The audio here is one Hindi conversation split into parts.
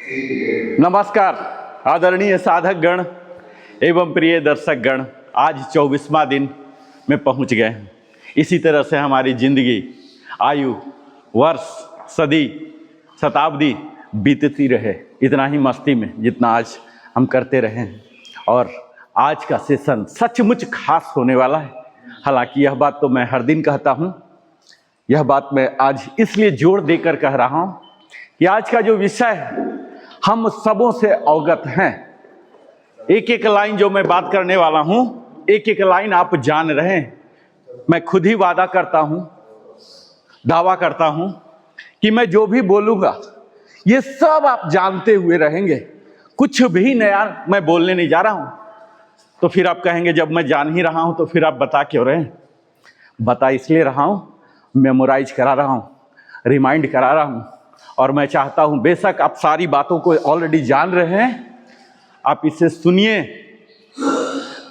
नमस्कार आदरणीय साधक गण एवं प्रिय दर्शक गण, आज 24वां दिन में पहुंच गए हैं। इसी तरह से हमारी जिंदगी, आयु, वर्ष, सदी, शताब्दी बीतती रहे, इतना ही मस्ती में जितना आज हम करते रहे हैं। और आज का सेशन सचमुच खास होने वाला है। हालांकि यह बात तो मैं हर दिन कहता हूँ, यह बात मैं आज इसलिए जोर देकर कह रहा हूँ कि आज का जो विषय है हम सबों से अवगत हैं। एक एक लाइन जो मैं बात करने वाला हूं, एक एक लाइन आप जान रहे हैं। मैं खुद ही वादा करता हूं, दावा करता हूं कि मैं जो भी बोलूंगा ये सब आप जानते हुए रहेंगे। कुछ भी नया मैं बोलने नहीं जा रहा हूं। तो फिर आप कहेंगे जब मैं जान ही रहा हूं तो फिर आप बता क्यों रहे हैं? बता इसलिए रहा हूं, मेमोराइज करा रहा हूं, रिमाइंड करा रहा हूं। और मैं चाहता हूं, बेशक आप सारी बातों को ऑलरेडी जान रहे हैं, आप इसे सुनिए।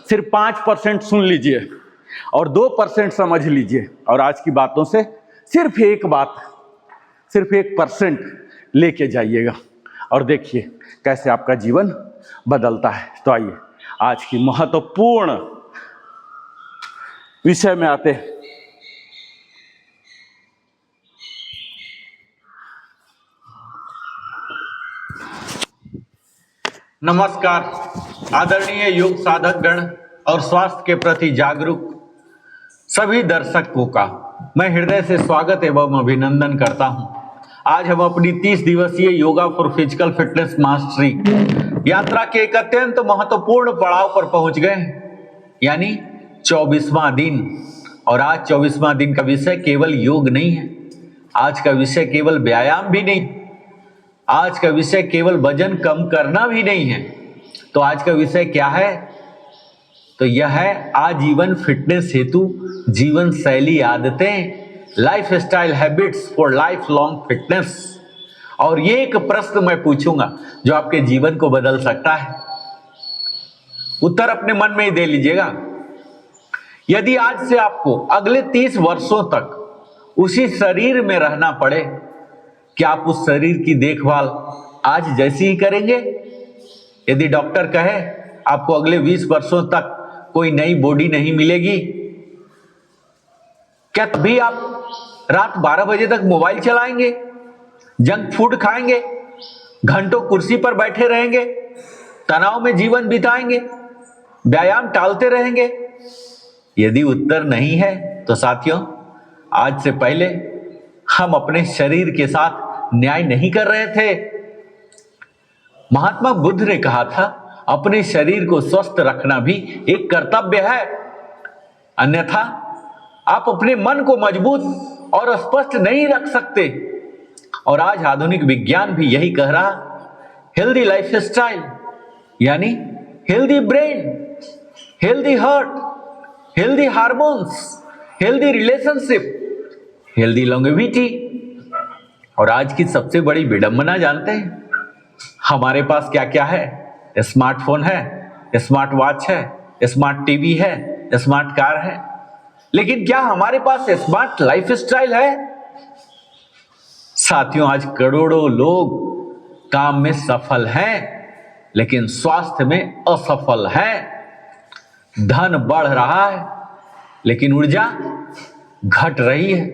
सिर्फ 5% सुन लीजिए और 2% समझ लीजिए, और आज की बातों से सिर्फ एक बात, सिर्फ 1% लेके जाइएगा और देखिए कैसे आपका जीवन बदलता है। तो आइए आज की महत्वपूर्ण विषय में आते हैं। नमस्कार आदरणीय योग साधक गण और स्वास्थ्य के प्रति जागरूक सभी दर्शकों का मैं हृदय से स्वागत एवं अभिनंदन करता हूं। आज हम अपनी 30 दिवसीय yoga for physical fitness mastery यात्रा के एक अत्यंत महत्वपूर्ण पड़ाव पर पहुंच गए हैं, यानी 24वां दिन। और आज 24वां दिन का विषय केवल योग नहीं है, आज का विषय केवल व्यायाम भी नहीं, आज का विषय केवल वजन कम करना भी नहीं है। तो आज का विषय क्या है? तो यह है आजीवन फिटनेस हेतु जीवन शैली आदतें, life style habits for life long fitness. और ये एक प्रश्न मैं पूछूंगा जो आपके जीवन को बदल सकता है। उत्तर अपने मन में ही दे लीजिएगा। यदि आज से आपको अगले 30 वर्षों तक उसी शरीर में रहना पड़े, क्या आप उस शरीर की देखभाल आज जैसी ही करेंगे? यदि डॉक्टर कहे आपको अगले 20 वर्षों तक कोई नई बॉडी नहीं मिलेगी, क्या तभी आप रात 12 बजे तक मोबाइल चलाएंगे, जंक फूड खाएंगे, घंटों कुर्सी पर बैठे रहेंगे, तनाव में जीवन बिताएंगे, व्यायाम टालते रहेंगे? यदि उत्तर नहीं है तो साथियों, आज से पहले हम अपने शरीर के साथ न्याय नहीं कर रहे थे। महात्मा बुद्ध ने कहा था, अपने शरीर को स्वस्थ रखना भी एक कर्तव्य है, अन्यथा आप अपने मन को मजबूत और स्पष्ट नहीं रख सकते। और आज आधुनिक विज्ञान भी यही कह रहा, हेल्दी लाइफ स्टाइल यानी healthy brain, healthy heart, healthy hormones, healthy relationship, healthy longevity. और आज की सबसे बड़ी विडंबना जानते हैं? हमारे पास क्या क्या है? स्मार्टफोन है, स्मार्ट वॉच है, स्मार्ट टीवी है, स्मार्ट कार है, लेकिन क्या हमारे पास स्मार्ट लाइफ स्टाइल है? साथियों, आज करोड़ों लोग काम में सफल हैं, लेकिन स्वास्थ्य में असफल हैं। धन बढ़ रहा है, लेकिन ऊर्जा घट रही है।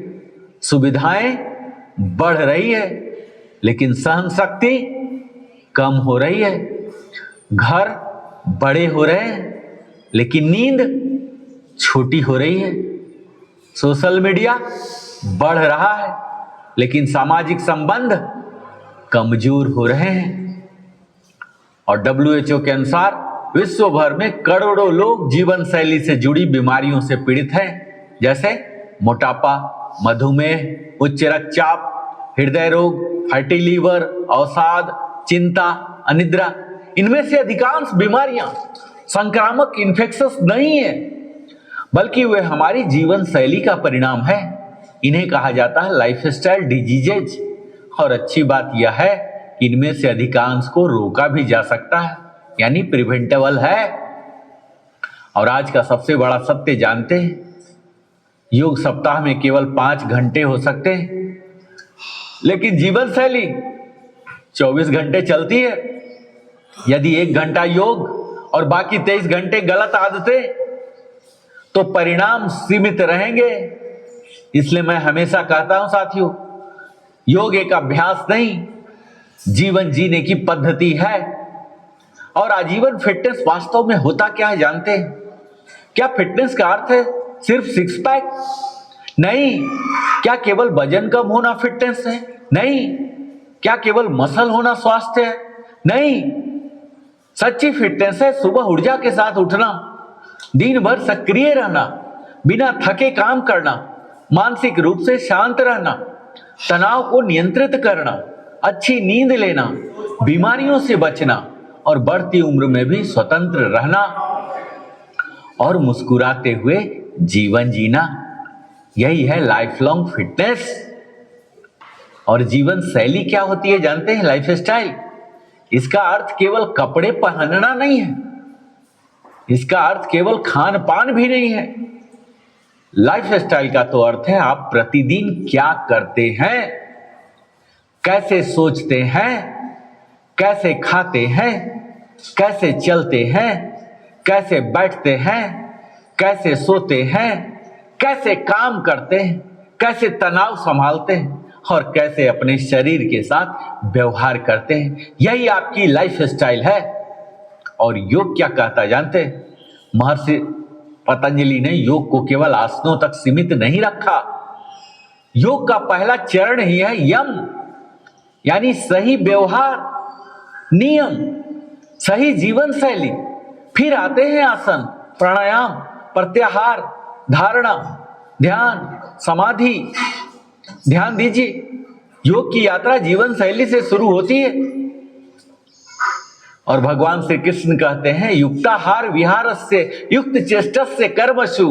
सुविधाएं बढ़ रही है, लेकिन सहन शक्ति कम हो रही है। घर बड़े हो रहे हैं, लेकिन नींद छोटी हो रही है। सोशल मीडिया बढ़ रहा है, लेकिन सामाजिक संबंध कमजोर हो रहे हैं। और WHO के अनुसार विश्व भर में करोड़ों लोग जीवन शैली से जुड़ी बीमारियों से पीड़ित हैं, जैसे मोटापा, मधुमेह, उच्च रक्तचाप, हृदय रोग, फैटी लीवर, अवसाद, चिंता, अनिद्रा। इनमें से अधिकांश बीमारियां संक्रामक इन्फेक्शंस नहीं है, बल्कि वे हमारी जीवन शैली का परिणाम है। इन्हें कहा जाता है लाइफस्टाइल डिजीजेज। और अच्छी बात यह है कि इनमें से अधिकांश को रोका भी जा सकता है, यानी प्रिवेंटेबल है। और आज का सबसे बड़ा सत्य जानते हैं? योग सप्ताह में केवल 5 घंटे हो सकते हैं, लेकिन जीवन शैली 24 घंटे चलती है। यदि 1 घंटा योग और बाकी 23 घंटे गलत आदतें, तो परिणाम सीमित रहेंगे। इसलिए मैं हमेशा कहता हूं साथियों, योग एक अभ्यास नहीं, जीवन जीने की पद्धति है। और आजीवन फिटनेस वास्तव में होता क्या है जानते हैं? क्या फिटनेस का अर्थ है सिर्फ 6 पैक? नहीं। क्या केवल वजन कम होना फिटनेस है? नहीं। क्या केवल मसल होना स्वास्थ्य है? नहीं। सच्ची फिटनेस है सुबह ऊर्जा के साथ उठना, दिन भर सक्रिय रहना, बिना थके काम करना, मानसिक रूप से शांत रहना, तनाव को नियंत्रित करना, अच्छी नींद लेना, बीमारियों से बचना और बढ़ती उम्र में भी स्वतंत्र रहना और मुस्कुराते हुए जीवन जीना। यही है लाइफ लॉन्ग फिटनेस। और जीवन शैली क्या होती है जानते हैं? Life style. इसका अर्थ केवल कपड़े पहनना नहीं है, इसका अर्थ केवल खान पान भी नहीं है। लाइफ स्टाइल का तो अर्थ है आप प्रतिदिन क्या करते हैं, कैसे सोचते हैं, कैसे खाते हैं, कैसे चलते हैं, कैसे बैठते हैं, कैसे सोते हैं, कैसे काम करते हैं, कैसे तनाव संभालते हैं और कैसे अपने शरीर के साथ व्यवहार करते हैं। यही आपकी लाइफ स्टाइल है। और योग क्या कहता जानते हैं? महर्षि पतंजलि ने योग को केवल आसनों तक सीमित नहीं रखा। योग का पहला चरण ही है यम, यानी सही व्यवहार, नियम, सही जीवन शैली। फिर आते हैं आसन, प्राणायाम, प्रत्याहार, धारणा, ध्यान, समाधि। ध्यान दीजिए, योग की यात्रा जीवन शैली से शुरू होती है। और भगवान श्री कृष्ण कहते हैं युक्ताहार विहारस्य युक्त चेष्टस्य कर्मसु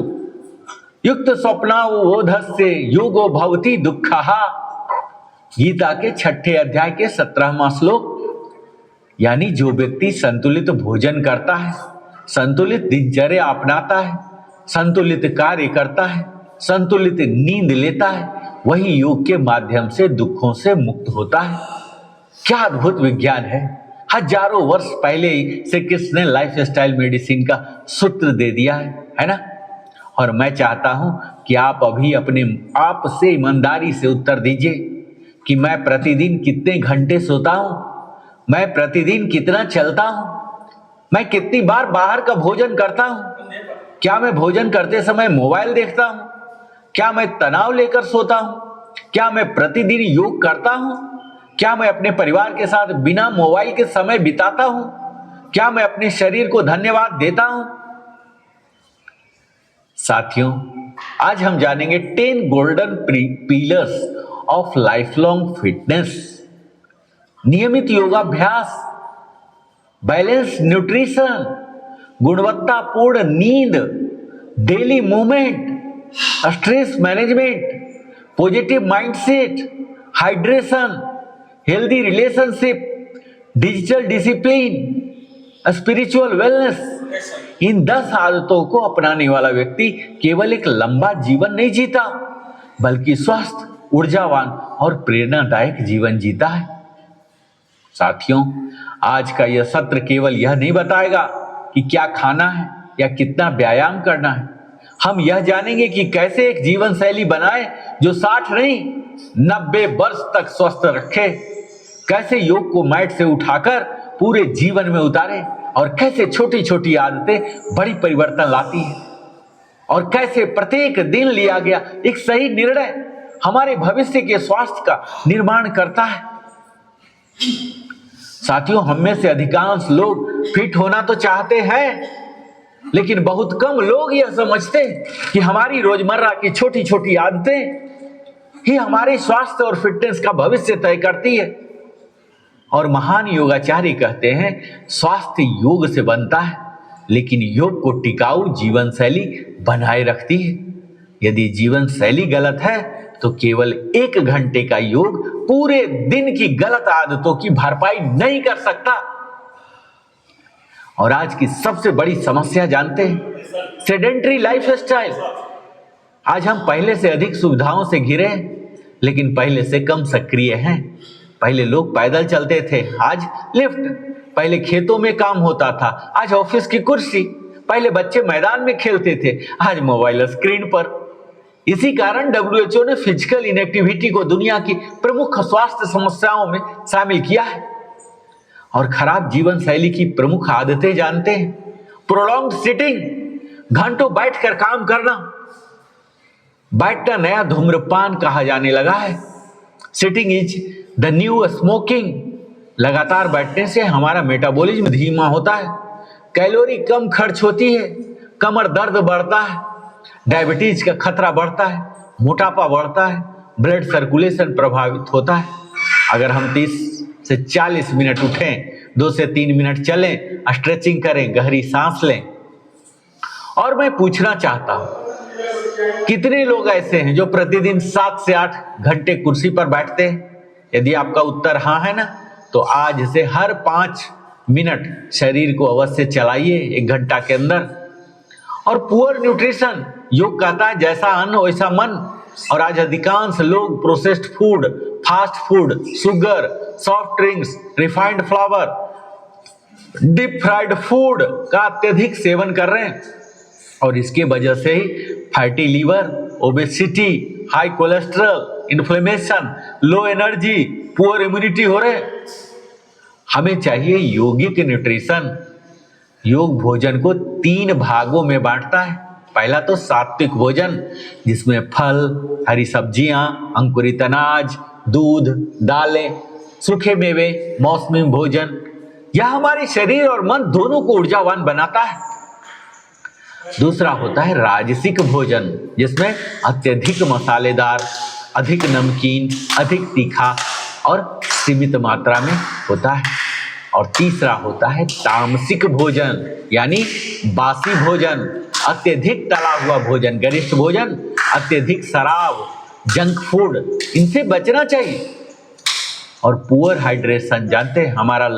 युक्त स्वप्नावबोधस्य योगो भवति दुःखः। गीता के 6 अध्याय के 17वां श्लोक। यानी जो व्यक्ति संतुलित भोजन करता है, संतुलित दिनचर्या अपनाता है, संतुलित कार्य करता है, संतुलित नींद लेता है, वही योग के माध्यम से दुखों से मुक्त होता है। क्या अद्भुत विज्ञान है! हजारों वर्ष पहले ही श्री कृष्ण ने लाइफ स्टाइल मेडिसिन का सूत्र दे दिया है ना? और मैं चाहता हूं कि आप अभी अपने आप से ईमानदारी से उत्तर दीजिए कि मैं प्रतिदिन कितने घंटे सोता हूं, मैं प्रतिदिन कितना चलता हूं, मैं कितनी बार बाहर का भोजन करता हूं, क्या मैं भोजन करते समय मोबाइल देखता हूं, क्या मैं तनाव लेकर सोता हूं, क्या मैं प्रतिदिन योग करता हूं, क्या मैं अपने परिवार के साथ बिना मोबाइल के समय बिताता हूं, क्या मैं अपने शरीर को धन्यवाद देता हूं। साथियों, आज हम जानेंगे 10 golden pillars of life long fitness. नियमित योगाभ्यास, बैलेंस न्यूट्रिशन, गुणवत्तापूर्ण नींद, daily movement, stress management, positive mindset, hydration, healthy relationship, digital discipline, spiritual wellness. इन 10 आदतों को अपनाने वाला व्यक्ति केवल एक लंबा जीवन नहीं जीता, बल्कि स्वस्थ, ऊर्जावान और प्रेरणादायक जीवन जीता है। साथियों, आज का यह सत्र केवल यह नहीं बताएगा कि क्या खाना है या कितना व्यायाम करना है। हम यह जानेंगे कि कैसे एक जीवन शैली बनाए जो 60 नहीं 90 वर्ष तक स्वस्थ रखे, कैसे योग को मैट से उठाकर पूरे जीवन में उतारे और कैसे छोटी छोटी आदतें बड़ी परिवर्तन लाती है और कैसे प्रत्येक दिन लिया गया एक सही निर्णय हमारे भविष्य के स्वास्थ्य का निर्माण करता है। साथियों, हम में से अधिकांश लोग फिट होना तो चाहते हैं, लेकिन बहुत कम लोग यह समझते हैं कि हमारी रोजमर्रा की छोटी छोटी आदतें ही हमारे स्वास्थ्य और फिटनेस का भविष्य तय करती है। और महान योगाचार्य कहते हैं स्वास्थ्य योग से बनता है, लेकिन योग को टिकाऊ जीवन शैली बनाए रखती है। यदि जीवन शैली गलत है तो केवल 1 घंटे का योग पूरे दिन की गलत आदतों की भरपाई नहीं कर सकता। और आज की सबसे बड़ी समस्या जानते हैं? Sedentary life style. आज हम पहले से अधिक सुविधाओं से घिरे हैं, लेकिन पहले से कम सक्रिय हैं। पहले लोग पैदल चलते थे, आज लिफ्ट। पहले खेतों में काम होता था, आज ऑफिस की कुर्सी। पहले बच्चे मैदान में खेलते थे, आज मोबाइल स्क्रीन पर। इसी कारण WHO ने फिजिकल इनएक्टिविटी को दुनिया की प्रमुख स्वास्थ्य समस्याओं में शामिल किया है। और खराब जीवन शैली की प्रमुख आदतें जानते हैं? प्रोलॉन्ग्ड सिटिंग, घंटों बैठकर काम करना। बैठना नया धूम्रपान कहा जाने लगा है। Sitting is the new smoking. लगातार बैठने से हमारा मेटाबॉलिज्म धीमा होता है, कैलोरी कम खर्च होती है, कमर दर्द बढ़ता है, डायबिटीज का खतरा बढ़ता है, मोटापा बढ़ता है, ब्लड सर्कुलेशन प्रभावित होता है। अगर हम 30 से 40 मिनट उठें, 2 से 3 मिनट चलें, स्ट्रेचिंग करें, गहरी सांस लें। और मैं पूछना चाहता हूं, कितने लोग ऐसे हैं जो प्रतिदिन 7 से 8 घंटे कुर्सी पर बैठते हैं? यदि आपका उत्तर हाँ है ना, तो आज से हर 5 मिनट शरीर को अवश्य चलाइए 1 घंटा के अंदर। और पुअर न्यूट्रिशन, योग कहता है जैसा अन्न वैसा मन। और आज अधिकांश लोग processed food, fast food, sugar, soft drinks, refined flour, deep fried food का अत्यधिक सेवन कर रहे हैं। और इसके वजह से ही fatty liver, obesity, high cholesterol, inflammation, low energy, poor immunity हो रहे। हमें चाहिए यौगिक न्यूट्रिशन। योग भोजन को 3 भागों में बांटता है। पहला तो सात्विक भोजन, जिसमें फल, हरी सब्जियां, अंकुरित अनाज, दूध, दालें, सूखे मेवे, मौसमी भोजन। यह हमारे शरीर और मन दोनों को ऊर्जावान बनाता है। दूसरा होता है राजसिक भोजन, जिसमें अत्यधिक मसालेदार, अधिक नमकीन, अधिक तीखा और सीमित मात्रा में होता है। और तीसरा होता है तामसिक भोजन, यानी बासी भोजन, अत्यधिक तला हुआ भोजन, गरिष्ठ भोजन, अत्यधिक शराब, जंक फूड, इनसे बचना चाहिए। और पुअर हाइड्रेशन, जानते हैं हमारा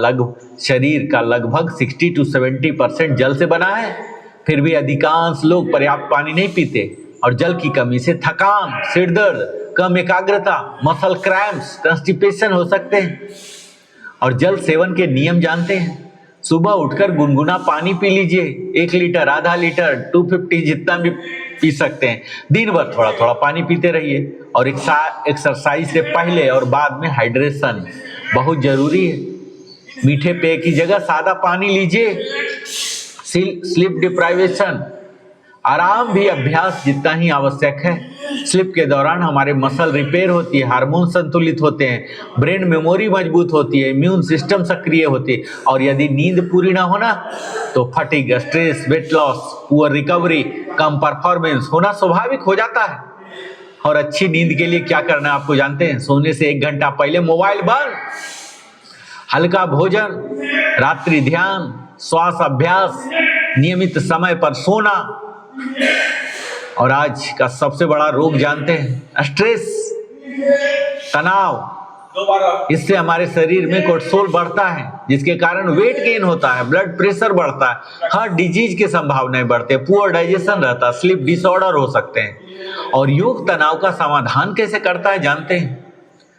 शरीर का लगभग 60 to 70% जल से बना है, फिर भी अधिकांश लोग पर्याप्त पानी नहीं पीते। और जल की कमी से थकान, सिर दर्द, कम एकाग्रता, मसल क्रैम्प्स, कॉन्स्टिपेशन हो सकते हैं। और जल सेवन के नियम जानते हैं? सुबह उठकर गुनगुना पानी पी लीजिए, 1 लीटर, आधा लीटर, 250, जितना भी पी सकते हैं। दिन भर थोड़ा थोड़ा पानी पीते रहिए। और एक्सरसाइज से पहले और बाद में हाइड्रेशन बहुत जरूरी है। मीठे पेय की जगह सादा पानी लीजिए। स्लीप डिप्राइवेशन, आराम भी अभ्यास जितना ही आवश्यक है। स्लीप के दौरान हमारे मसल रिपेयर होती है, हार्मोन संतुलित होते हैं, ब्रेन मेमोरी मजबूत होती है, इम्यून सिस्टम सक्रिय होती है। और यदि नींद पूरी ना होना तो fatigue, stress, weight loss, poor recovery, कम परफॉर्मेंस होना स्वाभाविक हो जाता है। और अच्छी नींद के लिए क्या करना है आपको जानते हैं? सोने से 1 घंटा पहले मोबाइल बंद, हल्का भोजन, रात्रि ध्यान, श्वास अभ्यास, नियमित समय पर सोना। और आज का सबसे बड़ा रोग जानते हैं? स्ट्रेस, तनाव। इससे हमारे शरीर में कोर्टिसोल बढ़ता है, जिसके कारण वेट गेन होता है, ब्लड प्रेशर बढ़ता है, हार्ट डिजीज की संभावनाएं बढ़ते हैं, पुअर डाइजेशन रहता है, स्लीप डिसऑर्डर हो सकते हैं। और योग तनाव का समाधान कैसे करता है जानते हैं?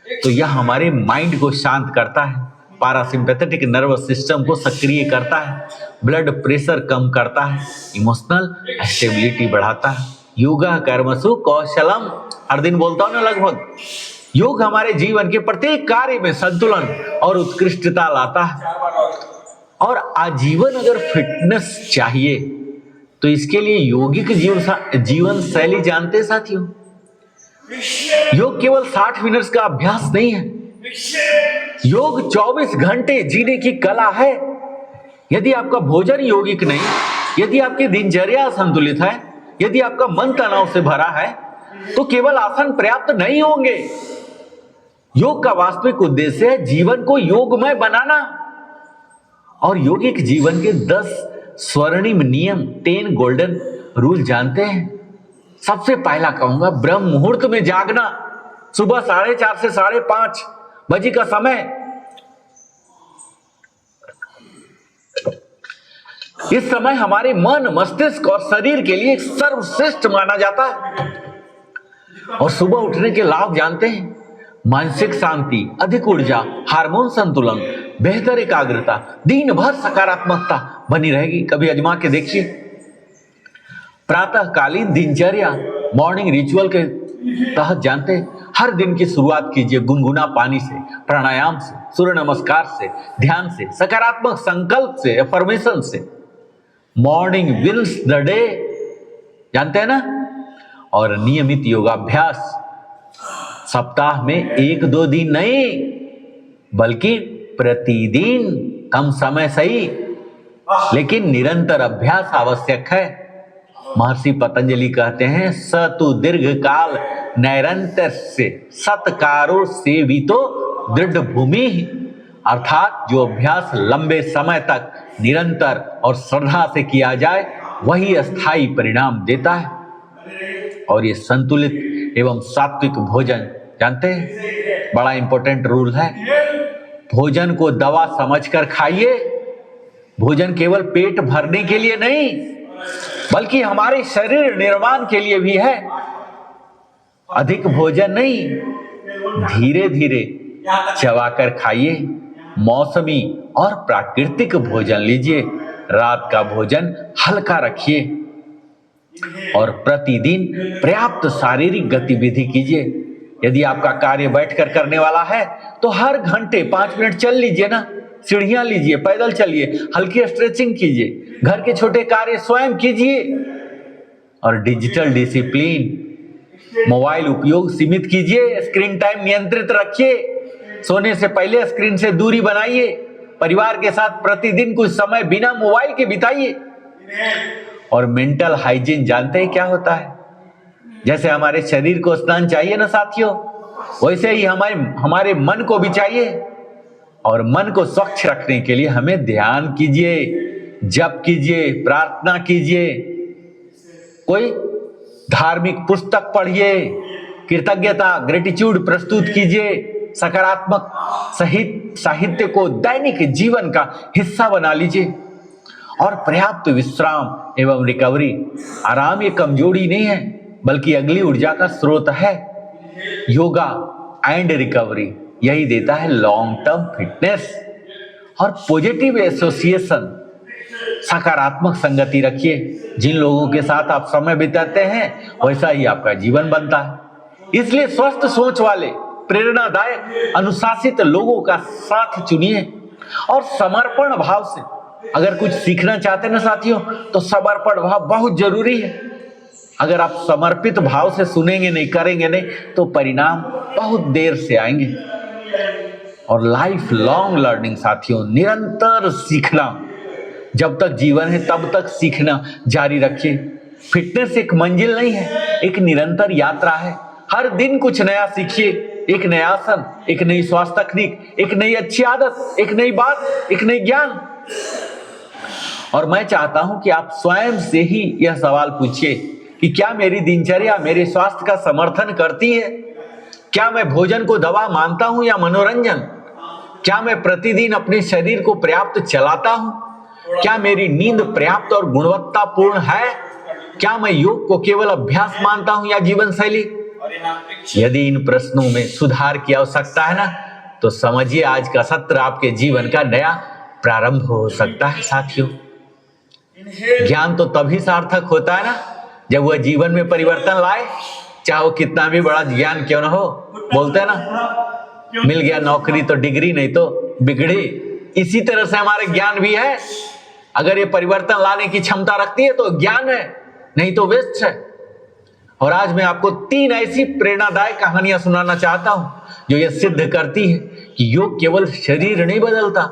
तो यह हमारे माइंड को शांत करता है, पैरासिम्पैथेटिक नर्वस सिस्टम को सक्रिय करता है, ब्लड प्रेशर कम करता है, इमोशनल स्टेबिलिटी बढ़ाता है। योगा कर्मसु कौशलम, हर दिन बोलता हूं ना लगभग। योग हमारे जीवन के प्रत्येक कार्य में संतुलन और उत्कृष्टता लाता है। और आजीवन अगर फिटनेस चाहिए तो इसके लिए यौगिक जीवन शैली जानते साथियों? योग केवल 60 मिनट का अभ्यास नहीं है, योग 24 घंटे जीने की कला है। यदि आपका भोजन यौगिक नहीं, यदि आपकी दिनचर्या असंतुलित है, यदि आपका मन तनाव से भरा है, तो केवल आसन पर्याप्त नहीं होंगे। योग का वास्तविक उद्देश्य है जीवन को योगमय बनाना। और यौगिक जीवन के 10 स्वर्णिम नियम, 10 गोल्डन रूल जानते हैं? सबसे पहला कहूंगा, ब्रह्म मुहूर्त में जागना। सुबह 4:30 से 5:30 बजे का समय। इस समय हमारे मन, मस्तिष्क और शरीर के लिए सर्वश्रेष्ठ माना जाता है। और सुबह उठने के लाभ जानते हैं? मानसिक शांति, अधिक ऊर्जा, हार्मोन संतुलन, बेहतर एकाग्रता, दिन भर सकारात्मकता बनी रहेगी। कभी आजमा के देखिए। प्रातःकालीन दिनचर्या, मॉर्निंग रिचुअल के तहत जानते हैं, हर दिन की शुरुआत कीजिए गुनगुना पानी से, प्राणायाम से, सूर्य नमस्कार से, ध्यान से, सकारात्मक संकल्प से, अफर्मेशन से। मॉर्निंग विल्स द डे, जानते हैं ना। और नियमित योगाभ्यास, सप्ताह में 1-2 दिन नहीं बल्कि प्रतिदिन, कम समय सही लेकिन निरंतर अभ्यास आवश्यक है। महर्षि पतंजलि कहते हैं, स तु दीर्घ काल नैरंतर से सत्कारो से भी तो दृढ़ भूमि, अर्थात जो अभ्यास लंबे समय तक निरंतर और श्रद्धा से किया जाए वही अस्थायी परिणाम देता है। और ये संतुलित एवं सात्विक भोजन, जानते हैं, बड़ा इंपॉर्टेंट रूल है। भोजन को दवा समझकर खाइए। भोजन केवल पेट भरने के लिए नहीं बल्कि हमारे शरीर निर्माण के लिए भी है। अधिक भोजन नहीं, धीरे धीरे चबाकर खाइए। मौसमी और प्राकृतिक भोजन लीजिए। रात का भोजन हल्का रखिए और प्रतिदिन पर्याप्त शारीरिक गतिविधि कीजिए। यदि आपका कार्य बैठकर करने वाला है तो हर घंटे 5 मिनट चल लीजिए ना, सीढ़ियां लीजिए, पैदल चलिए, हल्की स्ट्रेचिंग कीजिए, घर के छोटे कार्य स्वयं कीजिए। और डिजिटल डिसिप्लिन, मोबाइल उपयोग सीमित कीजिए, स्क्रीन टाइम नियंत्रित रखिए, सोने से पहले स्क्रीन से दूरी बनाइए, परिवार के साथ प्रतिदिन कुछ समय बिना मोबाइल के बिताइए। और मेंटल हाइजीन, जानते हैं क्या होता है? जैसे हमारे शरीर को स्नान चाहिए ना साथियों, वैसे ही हमारे मन को भी चाहिए। और मन को स्वच्छ रखने के लिए हमें ध्यान कीजिए, जप कीजिए, प्रार्थना कीजिए, कोई धार्मिक पुस्तक पढ़िए, कृतज्ञता ग्रेटिट्यूड प्रस्तुत कीजिए, सकारात्मक साहित्य को दैनिक जीवन का हिस्सा बना लीजिए। और पर्याप्त विश्राम एवं रिकवरी, आराम ये कमजोरी नहीं है बल्कि अगली ऊर्जा का स्रोत है। योगा एंड रिकवरी यही देता है लॉन्ग टर्म फिटनेस। और पॉजिटिव एसोसिएशन, सकारात्मक संगति रखिए। जिन लोगों के साथ आप समय बिताते हैं वैसा ही आपका जीवन बनता है। इसलिए स्वस्थ सोच वाले, प्रेरणादायक, अनुशासित लोगों का साथ चुनिए। और समर्पण भाव से अगर कुछ सीखना चाहते हैं ना साथियों, तो समर्पण भाव बहुत जरूरी है। अगर आप समर्पित भाव से सुनेंगे नहीं, करेंगे नहीं, तो परिणाम बहुत देर से आएंगे। और लाइफ लॉन्ग लर्निंग साथियों, निरंतर सीखना, जब तक जीवन है तब तक सीखना जारी रखिए। फिटनेस एक मंजिल नहीं है, एक निरंतर यात्रा है। हर दिन कुछ नया सीखिए, एक नया आसन, एक नई स्वास्थ्य तकनीक, एक नई अच्छी आदत, एक नई बात, एक नई ज्ञान। और मैं चाहता हूं कि आप स्वयं से ही यह सवाल पूछिए कि क्या मेरी दिनचर्या मेरे स्वास्थ्य का समर्थन करती है? क्या मैं भोजन को दवा मानता हूं या मनोरंजन? क्या मैं प्रतिदिन अपने शरीर को पर्याप्त चलाता हूं? क्या मेरी नींद पर्याप्त और गुणवत्तापूर्ण है? क्या मैं योग को केवल अभ्यास मानता हूं या जीवन शैली? यदि इन प्रश्नों में सुधार की आवश्यकता है ना, तो समझिए आज का सत्र आपके जीवन का नया प्रारंभ हो सकता है। साथियों, ज्ञान तो तभी सार्थक होता है ना जब वह जीवन में परिवर्तन लाए, चाहे वो कितना भी बड़ा ज्ञान क्यों ना हो। बोलते हैं ना, मिल गया नौकरी तो डिग्री, नहीं तो बिगड़ी। इसी तरह से हमारे ज्ञान भी है। अगर ये परिवर्तन लाने की क्षमता रखती है तो ज्ञान है, नहीं तो वेस्ट है। और आज मैं आपको 3 ऐसी प्रेरणादायक कहानियां सुनाना चाहता हूं जो यह सिद्ध करती है कि योग केवल शरीर नहीं बदलता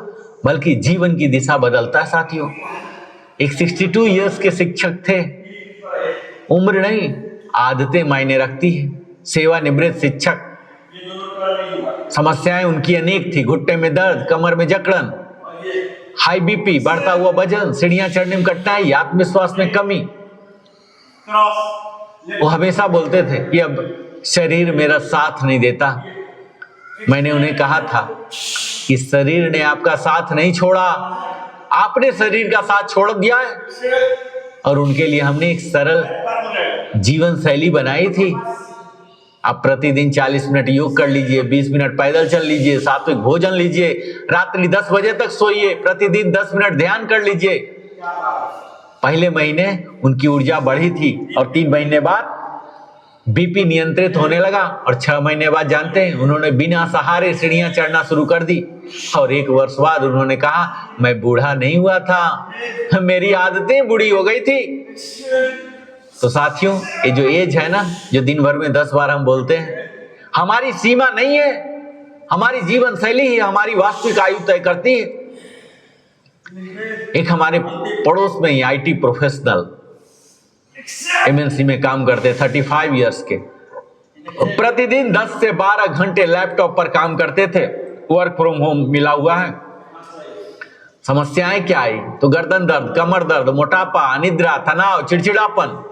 बल्कि जीवन की दिशा बदलता है। साथियों, एक 62 इयर्स के शिक्षक थे। उम्र नहीं, आदतें मायने रखती है। सेवानिवृत्त शिक्षक, समस्याएं उनकी अनेक थी। घुटने में दर्द, कमर में जकड़न, हाई बीपी, बढ़ता हुआ वजन, सीढ़ियां चढ़ने में कठिनाई, आत्मविश्वास में कमी। वो हमेशा बोलते थे कि अब शरीर मेरा साथ नहीं देता। मैंने उन्हें कहा था कि शरीर ने आपका साथ नहीं छोड़ा, आपने शरीर का साथ छोड़ दिया है। और उनके लिए हमने एक सरल जीवन शैली बनाई थी। आप प्रतिदिन 40 मिनट योग कर लीजिए, 20 मिनट पैदल चल लीजिए, सात्विक भोजन लीजिए, रात्रि 10 बजे तक सोइए, प्रतिदिन 10 मिनट ध्यान कर लीजिए। पहले महीने उनकी ऊर्जा बढ़ी थी और 3 महीने बाद बीपी नियंत्रित होने लगा और 6 महीने बाद जानते हैं उन्होंने बिना सहारे सीढ़ियां चढ़ना शुरू कर दी और 1 वर्ष बाद उन्होंने कहा मैं बूढ़ा नहीं हुआ था, मेरी आदतें बूढ़ी हो गई थी। तो साथियों, ये जो एज है ना, जो दिन भर में 10 बार हम बोलते हैं, हमारी सीमा नहीं है, हमारी जीवन शैली ही हमारी वास्तविक आयु तय करती है। एक हमारे पड़ोस में ही आईटी प्रोफेशनल एमएनसी में काम करते 35 इयर्स के, प्रतिदिन 10 से 12 घंटे लैपटॉप पर काम करते थे। वर्क फ्रॉम होम मिला हुआ है। समस्याएं क्या आई? तो गर्दन दर्द, कमर दर्द, मोटापा, अनिद्रा, तनाव, चिड़चिड़ापन।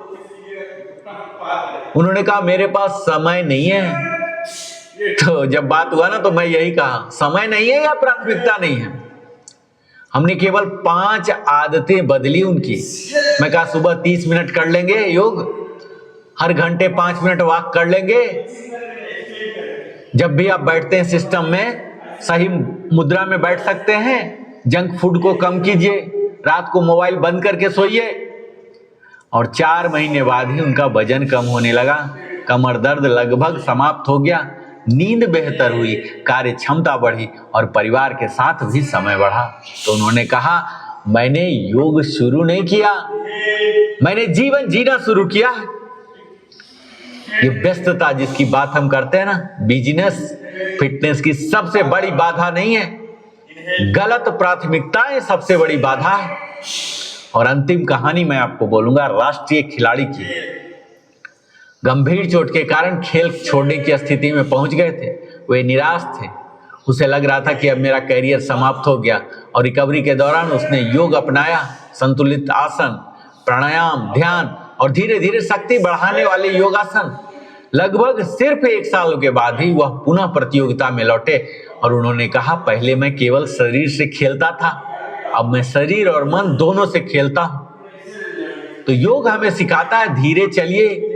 उन्होंने कहा मेरे पास समय नहीं है। तो जब बात हुआ ना तो मैं यही कहा, समय नहीं है या प्राथमिकता नहीं है? हमने केवल 5 आदतें बदली उनकी। मैं कहा सुबह 30 मिनट कर लेंगे योग, हर घंटे 5 मिनट वॉक कर लेंगे। जब भी आप बैठते हैं सिस्टम में सही मुद्रा में बैठ सकते हैं। जंक फूड को कम कीजिए, रात को मोबाइल बंद करके सोइए। और 4 महीने बाद ही उनका वजन कम होने लगा, कमर दर्द लगभग समाप्त हो गया, नींद बेहतर हुई, कार्य क्षमता बढ़ी और परिवार के साथ भी समय बढ़ा। तो उन्होंने कहा मैंने योग शुरू नहीं किया, मैंने जीवन जीना शुरू किया है। ये व्यस्तता जिसकी बात हम करते हैं ना, बिजनेस फिटनेस की सबसे बड़ी बाधा नहीं है, गलत प्राथमिकताएं सबसे बड़ी बाधा है। और अंतिम कहानी मैं आपको बोलूंगा राष्ट्रीय खिलाड़ी की। गंभीर चोट के कारण खेल छोड़ने की स्थिति में पहुंच गए थे। वे निराश थे, उसे लग रहा था कि अब मेरा करियर समाप्त हो गया। और रिकवरी के दौरान उसने योग अपनाया, संतुलित आसन, प्राणायाम, ध्यान और धीरे धीरे शक्ति बढ़ाने वाले योगासन। लगभग सिर्फ 1 साल के बाद ही वह पुनः प्रतियोगिता में लौटे और उन्होंने कहा पहले मैं केवल शरीर से खेलता था, अब मैं शरीर और मन दोनों से खेलता हूं। तो योग हमें सिखाता है धीरे चलिए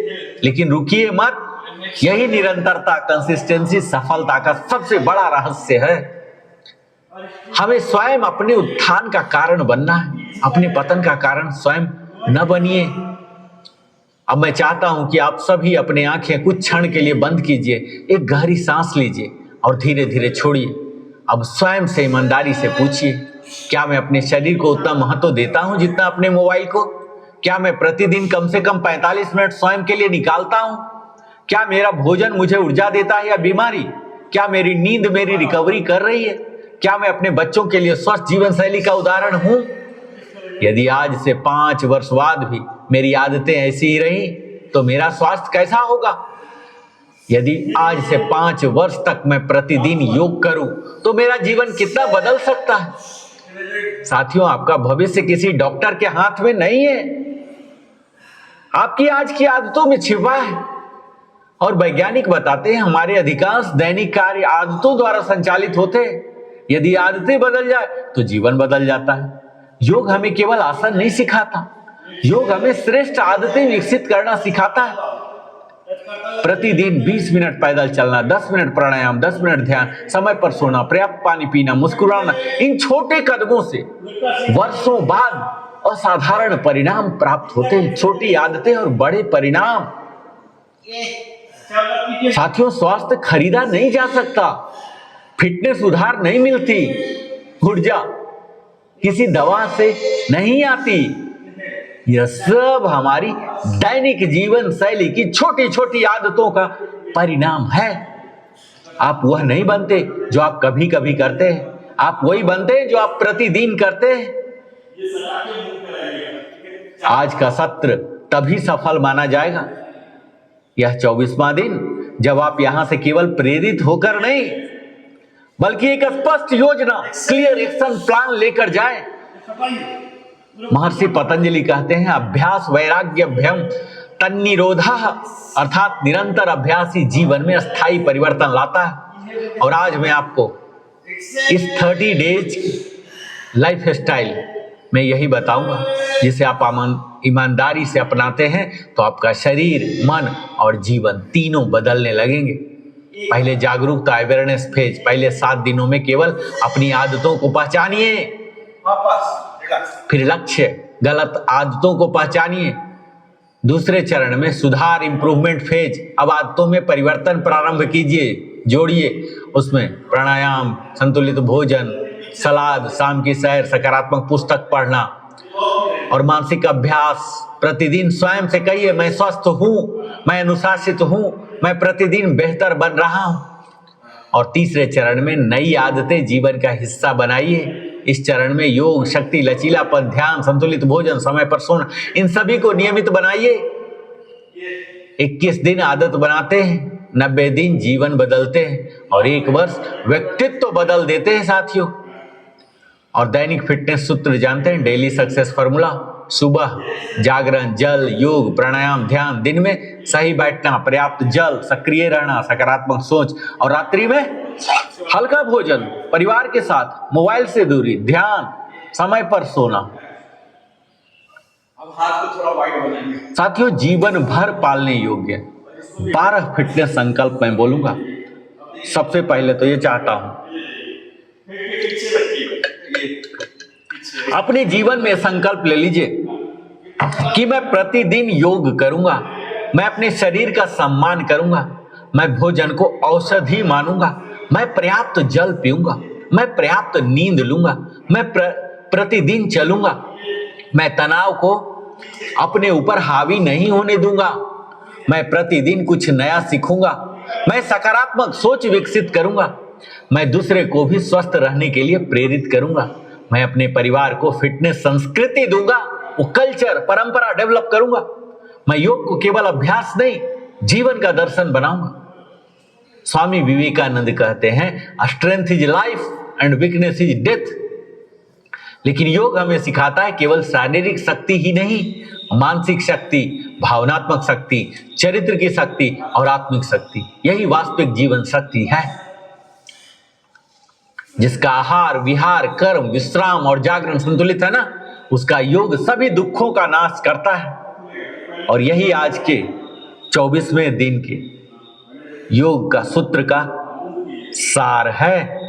लेकिन रुकिए मत। यही निरंतरता, कंसिस्टेंसी सफलता का सबसे बड़ा रहस्य है। हमें स्वयं अपने उत्थान का कारण बनना है, अपने पतन का कारण स्वयं न बनिए। अब मैं चाहता हूं कि आप सभी अपने आंखें कुछ क्षण के लिए बंद कीजिए, एक गहरी सांस लीजिए और धीरे धीरे छोड़िए। अब स्वयं से ईमानदारी से पूछिए, क्या मैं अपने शरीर को उतना महत्व देता हूं जितना अपने मोबाइल को? क्या मैं प्रतिदिन कम से कम 45 मिनट स्वयं के लिए निकालता हूं? क्या मेरा भोजन मुझे ऊर्जा देता है या बीमारी? क्या मेरी नींद मेरी रिकवरी कर रही है? क्या मैं अपने बच्चों के लिए स्वस्थ जीवन शैली का उदाहरण हूं? यदि आज से 5 वर्ष बाद भी मेरी आदतें ऐसी ही रही तो मेरा स्वास्थ्य कैसा होगा? यदि आज से 5 वर्ष तक मैं प्रतिदिन योग करूं तो मेरा जीवन कितना बदल सकता है? साथियों, आपका भविष्य किसी डॉक्टर के हाथ में नहीं है, आपकी आज की आदतों में छिपा है। और वैज्ञानिक बताते हैं हमारे अधिकांश दैनिक कार्य आदतों द्वारा संचालित होते हैं। यदि आदतें बदल जाए तो जीवन बदल जाता है। योग हमें केवल आसन नहीं सिखाता, योग हमें श्रेष्ठ आदतें विकसित करना सिखाता है। प्रतिदिन 20 मिनट पैदल चलना, 10 मिनट प्राणायाम, 10 मिनट ध्यान, समय पर सोना, पर्याप्त पानी पीना, मुस्कुराना, इन छोटे कदमों से वर्षों बाद असाधारण परिणाम प्राप्त होते हैं। छोटी आदतें और बड़े परिणाम। साथियों, स्वास्थ्य खरीदा नहीं जा सकता, फिटनेस उधार नहीं मिलती, ऊर्जा किसी दवा से नहीं आती। यह सब हमारी दैनिक जीवन शैली की छोटी छोटी आदतों का परिणाम है। आप वह नहीं बनते जो आप कभी कभी करते हैं, आप वही बनते हैं जो आप प्रतिदिन करते हैं। आज का सत्र तभी सफल माना जाएगा, यह 24वां दिन, जब आप यहां से केवल प्रेरित होकर नहीं बल्कि एक स्पष्ट योजना, क्लियर एक्शन प्लान लेकर जाएं। महर्षि पतंजलि कहते हैं अभ्यास वैराग्यभ्यम तन्निरोधः, अर्थात निरंतर अभ्यास ही जीवन में स्थायी परिवर्तन लाता है। और आज मैं आपको इस 30 डेज लाइफ स्टाइल मैं यही बताऊंगा, जिसे आप ईमानदारी से अपनाते हैं तो आपका शरीर, मन और जीवन तीनों बदलने लगेंगे। पहले जागरूकता, अवेयरनेस फेज, पहले 7 दिनों में केवल अपनी आदतों को पहचानिए, फिर लक्ष्य, गलत आदतों को पहचानिए। दूसरे चरण में सुधार, इंप्रूवमेंट फेज, अब आदतों में परिवर्तन प्रारंभ कीजिए, जोड़िए उसमें प्राणायाम, संतुलित भोजन, सलाद, शाम की सैर, सकारात्मक पुस्तक पढ़ना और मानसिक अभ्यास। प्रतिदिन स्वयं से कहिए, मैं स्वस्थ हूं, मैं अनुशासित हूं, मैं प्रतिदिन बेहतर बन रहा हूं। और तीसरे चरण में नई आदतें जीवन का हिस्सा बनाइए। इस चरण में योग, शक्ति, लचीलापन, ध्यान, संतुलित भोजन, समय पर सोना, इन सभी को नियमित बनाइए। 21 दिन आदत बनाते हैं, 90 दिन जीवन बदलते हैं और 1 वर्ष व्यक्तित्व बदल देते हैं साथियों। और दैनिक फिटनेस सूत्र जानते हैं, डेली सक्सेस फॉर्मूला। सुबह जागरण, जल, योग, प्राणायाम, ध्यान। दिन में सही बैठना, पर्याप्त जल, सक्रिय रहना, सकारात्मक सोच। और रात्रि में हल्का भोजन, परिवार के साथ, मोबाइल से दूरी, ध्यान, समय पर सोना। अब हाथ को थोड़ा वाइड बनाएंगे साथियों, जीवन भर पालने योग्य 12 फिटनेस संकल्प मैं बोलूंगा। सबसे पहले तो ये चाहता हूं, अपने जीवन में संकल्प ले लीजिए कि मैं प्रतिदिन योग करूंगा, मैं अपने शरीर का सम्मान करूंगा, मैं भोजन को औषधि मानूंगा, मैं पर्याप्त जल पीऊंगा, मैं पर्याप्त नींद लूंगा, मैं प्रतिदिन चलूंगा, मैं तनाव को अपने ऊपर हावी नहीं होने दूंगा, मैं प्रतिदिन कुछ नया सीखूंगा, मैं सकारात्मक सोच विकसित करूंगा, मैं दूसरे को भी स्वस्थ रहने के लिए प्रेरित करूंगा, मैं अपने परिवार को फिटनेस संस्कृति दूंगा, वो कल्चर, परंपरा डेवलप करूंगा, मैं योग को केवल अभ्यास नहीं, जीवन का दर्शन बनाऊंगा। स्वामी विवेकानंद कहते हैं, strength is life and weakness is death. लेकिन योग हमें सिखाता है केवल शारीरिक शक्ति ही नहीं, मानसिक शक्ति, भावनात्मक शक्ति, चरित्र की शक्ति और आत्मिक शक्ति, यही वास्तविक जीवन शक्ति है। जिसका आहार, विहार, कर्म, विश्राम और जागरण संतुलित है ना, उसका योग सभी दुखों का नाश करता है। और यही आज के 24वें दिन के योग का सूत्र का सार है।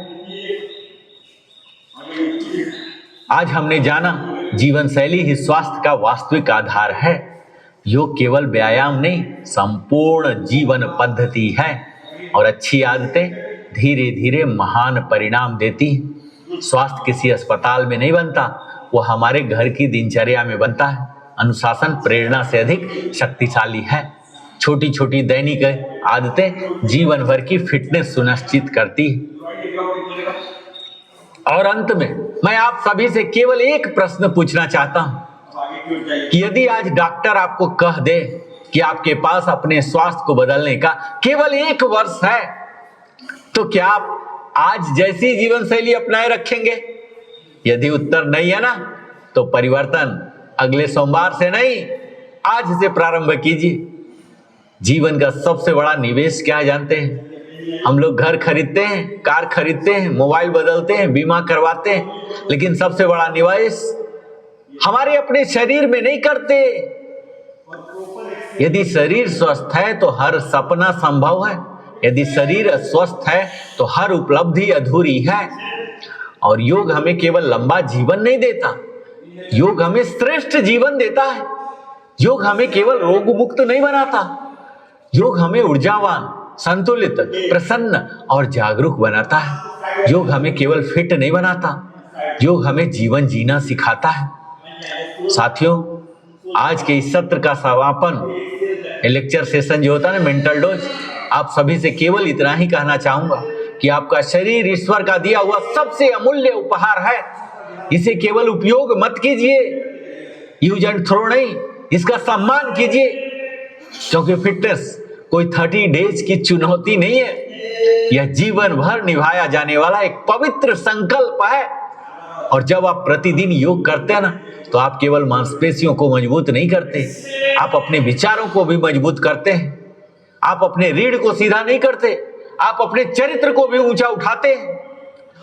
आज हमने जाना, जीवन शैली ही स्वास्थ्य का वास्तविक आधार है। योग केवल व्यायाम नहीं, संपूर्ण जीवन पद्धति है और अच्छी आदतें धीरे धीरे महान परिणाम देती हैं। स्वास्थ्य किसी अस्पताल में नहीं बनता, वो हमारे घर की दिनचर्या में बनता है। अनुशासन प्रेरणा से अधिक शक्तिशाली है। छोटी छोटी दैनिक आदतें जीवन भर की फिटनेस सुनिश्चित करती है। और अंत में मैं आप सभी से केवल एक प्रश्न पूछना चाहता हूं कि यदि आज डॉक्टर आपको कह दे कि आपके पास अपने स्वास्थ्य को बदलने का केवल 1 वर्ष है, तो क्या आप आज जैसी जीवन शैली अपनाए रखेंगे? यदि उत्तर नहीं है ना, तो परिवर्तन अगले सोमवार से नहीं, आज से प्रारंभ कीजिए। जीवन का सबसे बड़ा निवेश क्या जानते हैं? हम लोग घर खरीदते हैं, कार खरीदते हैं, मोबाइल बदलते हैं, बीमा करवाते हैं, लेकिन सबसे बड़ा निवेश हमारे अपने शरीर में नहीं करते। यदि शरीर स्वस्थ है तो हर सपना संभव है, यदि शरीर स्वस्थ है तो हर उपलब्धि अधूरी है। और योग हमें केवल लंबा जीवन नहीं देता, योग हमें श्रेष्ठ जीवन देता है। योग हमें केवल रोग मुक्त नहीं बनाता, योग हमें ऊर्जावान, संतुलित, प्रसन्न और जागरूक बनाता है। योग हमें केवल फिट नहीं बनाता, योग हमें जीवन जीना सिखाता है। साथियों, आज के इस सत्र का समापन लेक्चर सेशन जो होता है ना, मेंटल डोज, आप सभी से केवल इतना ही कहना चाहूंगा कि आपका शरीर ईश्वर का दिया हुआ सबसे अमूल्य उपहार है। इसे केवल उपयोग मत कीजिए, यूज एंड थ्रो नहीं, इसका सम्मान कीजिए, क्योंकि फिटनेस कोई 30 डेज की चुनौती नहीं है, यह जीवन भर निभाया जाने वाला एक पवित्र संकल्प है। और जब आप प्रतिदिन योग करते हैं ना, तो आप केवल मांसपेशियों को मजबूत नहीं करते, आप अपने विचारों को भी मजबूत करते हैं। आप अपने रीढ़ को सीधा नहीं करते, आप अपने चरित्र को भी ऊंचा उठाते हैं।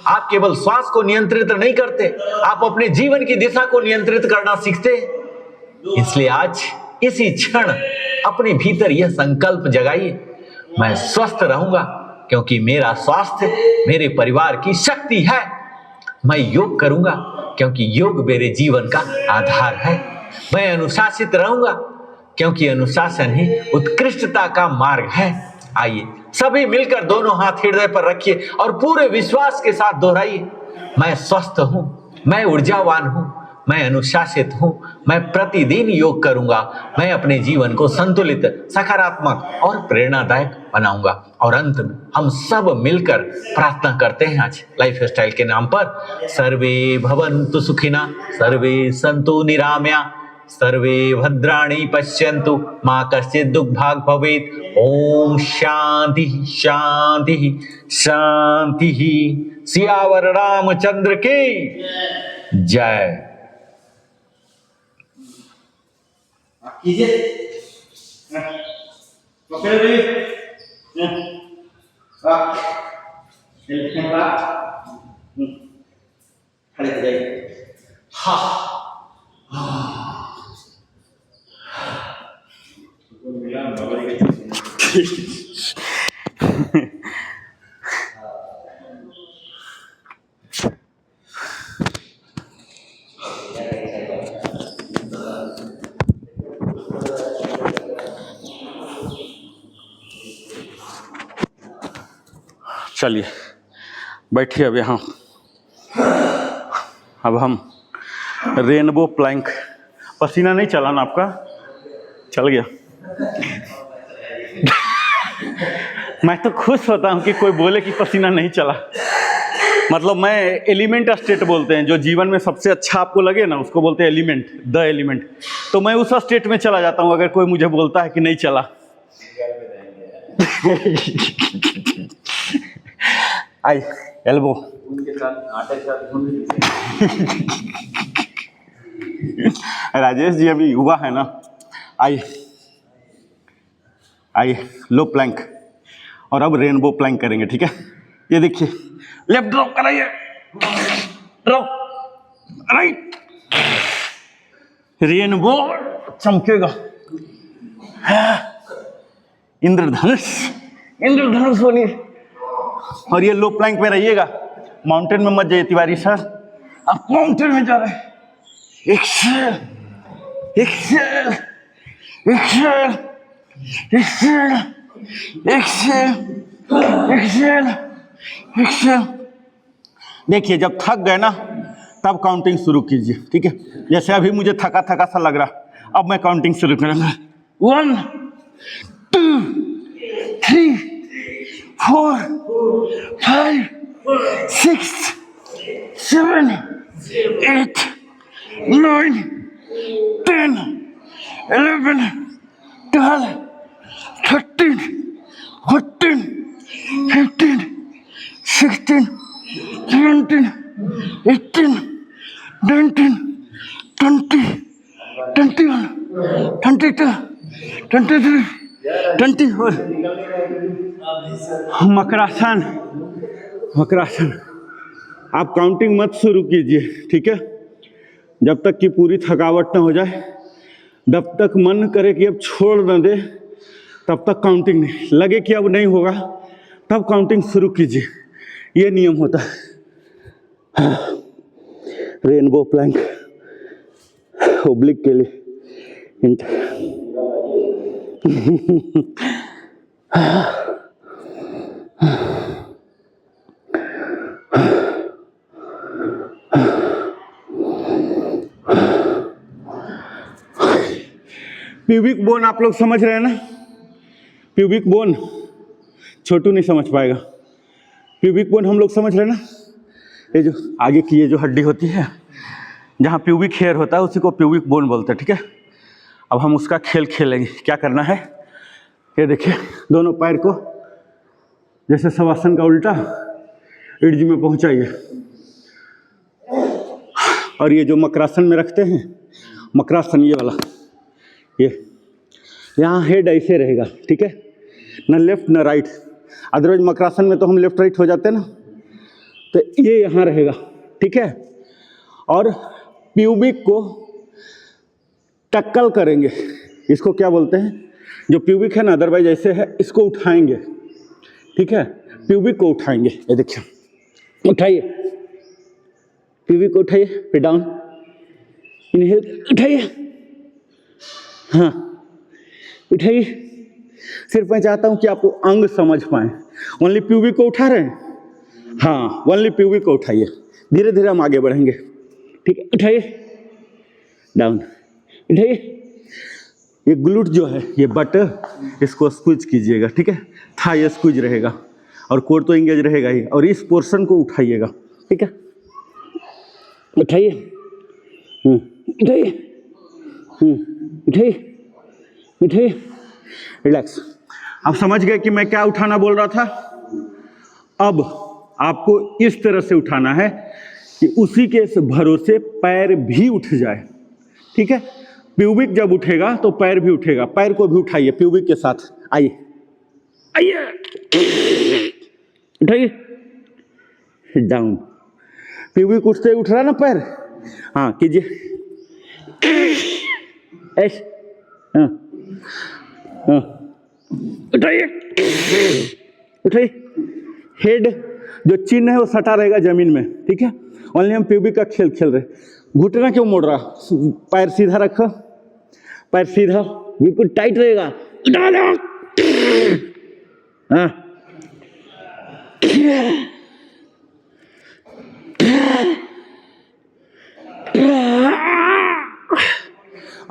आप केवल श्वास को नियंत्रित नहीं करते, आप अपने जीवन की दिशा को नियंत्रित करना सीखते। इसलिए आज इसी क्षण अपने भीतर यह संकल्प जगाइए, मैं स्वस्थ रहूंगा क्योंकि मेरा स्वास्थ्य मेरे परिवार की शक्ति है। मैं योग करूंगा क्योंकि योग मेरे जीवन का आधार है। मैं अनुशासित रहूंगा क्योंकि अनुशासन ही उत्कृष्टता का मार्ग है। आइए सभी मिलकर दोनों हाथ हृदय पर रखिए और पूरे विश्वास के साथ दोहराइए, मैं स्वस्थ हूं, मैं ऊर्जावान हूं, मैं अनुशासित हूं, मैं प्रतिदिन योग करूंगा, मैं अपने जीवन को संतुलित, सकारात्मक और प्रेरणादायक बनाऊंगा। और अंत में हम सब मिलकर प्रार्थना करते हैं आज लाइफ स्टाइल के नाम पर, सर्वे भवन्तु सुखिना, सर्वे सन्तु निरामया, सर्वे भद्राणि पश्यन्तु, मा कश्चित् दुःखभाग् भवेत्। ओम शांति शांति शांति। सियावर रामचंद्र की जय। चलिए बैठिए अब यहाँ। अब हम रेनबो प्लैंक, पसीना नहीं चला ना आपका? चल गया। मैं तो खुश होता हूँ कि कोई बोले कि पसीना नहीं चला। मतलब मैं एलिमेंट स्टेट बोलते हैं, जो जीवन में सबसे अच्छा आपको लगे ना उसको बोलते हैं एलिमेंट, द एलिमेंट। तो मैं उस स्टेट में चला जाता हूँ अगर कोई मुझे बोलता है कि नहीं चला। आई एल्बो उनके साथ आटे राजेश जी अभी युवा है ना। आइए आइए, लो प्लैंक और अब रेनबो प्लैंक करेंगे, ठीक है? ये देखिए, लेफ्ट ड्रॉप कराइए, ड्रॉप, राइट, रेनबो चमकेगा। इंद्रधनुष, इंद्रधनुष बोलिए। और ये लो प्लैंक में रहिएगा, माउंटेन में मत जाइए तिवारी सर, आप माउंटेन में जा रहे हैं। Exhale, exhale, exhale, exhale, exhale, exhale, exhale. देखिए जब थक गए ना तब काउंटिंग शुरू कीजिए, ठीक है? जैसे अभी मुझे थका थका सा लग रहा, अब मैं काउंटिंग शुरू करूंगा। 1 2 3 4 5 6 7 8 9 10 11 12 13 14 15 16 17 18 19 20 21 22 23 24। मकरासन, मकरासन। आप काउंटिंग मत शुरू कीजिए, ठीक है? जब तक कि पूरी थकावट न हो जाए, जब तक मन करे कि अब छोड़ न दे, तब तक काउंटिंग नहीं। लगे कि अब नहीं होगा तब काउंटिंग शुरू कीजिए, ये नियम होता है। रेनबो प्लैंक ओब्लिक के लिए प्यूबिक बोन आप लोग समझ रहे हैं ना? प्यूबिक बोन छोटू नहीं समझ पाएगा। प्यूबिक बोन हम लोग समझ रहे हैं ना? ये जो आगे की ये जो हड्डी होती है, जहाँ प्यूबिक हेयर होता है, उसी को प्यूबिक बोन बोलते हैं, ठीक है? अब हम उसका खेल खेलेंगे। क्या करना है, ये देखिए, दोनों पैर को जैसे शवासन का उल्टा इर्ज में पहुंचाइए, और ये जो मकरासन में रखते हैं, मकरासन ये वाला, ये यहाँ हेड ऐसे रहेगा, ठीक है? न लेफ्ट न राइट। अदरवाइज मकरासन में तो हम लेफ्ट राइट हो जाते हैं ना, तो ये यहाँ रहेगा, ठीक है। और प्यूबिक को टक्कल करेंगे, इसको क्या बोलते हैं, जो प्यूबिक है ना अदरवाइज ऐसे है, इसको उठाएंगे, ठीक है। प्यूबिक को उठाएंगे, ये देखिए, उठाइए प्यूबिक को, उठाइए, फिर डाउन, इनहेल, उठाइए, हाँ उठाइए। सिर्फ मैं चाहता हूं कि आपको अंग समझ पाए। ओनली प्यूबिक को उठा रहे हैं, हाँ ओनली प्यूबिक को उठाइए, धीरे धीरे हम आगे बढ़ेंगे, ठीक है। उठाइए, डाउन, उठाइए। ये ग्लूट जो है, ये बट, इसको स्क्वीज कीजिएगा, ठीक है। थाई स्क्वीज रहेगा और कोर तो इंगेज रहेगा ही, और इस पोर्शन को उठाइएगा, ठीक है। उठाइए, उठाइए, उठाइए, उठाइए, रिलैक्स। आप समझ गए कि मैं क्या उठाना बोल रहा था। अब आपको इस तरह से उठाना है कि उसी के भरोसे पैर भी उठ जाए, ठीक है। प्यूबिक जब उठेगा तो पैर भी उठेगा, पैर को भी उठाइए प्यूबिक के साथ, आइए आइए, उठाइए, डाउन। प्यूबिक उठते उठ रहा ना पैर, हाँ कीजिए, ऐसे, हाँ हाँ, उठाइए, उठाइए। हेड जो चिन्ह है वो सटा रहेगा जमीन में, ठीक है। ओनली हम प्यूबिक का खेल खेल रहे। घुटना क्यों मोड़ रहा, पैर सीधा रखो, पैर सीधा, बिल्कुल टाइट रहेगा, उठा लो, हाँ।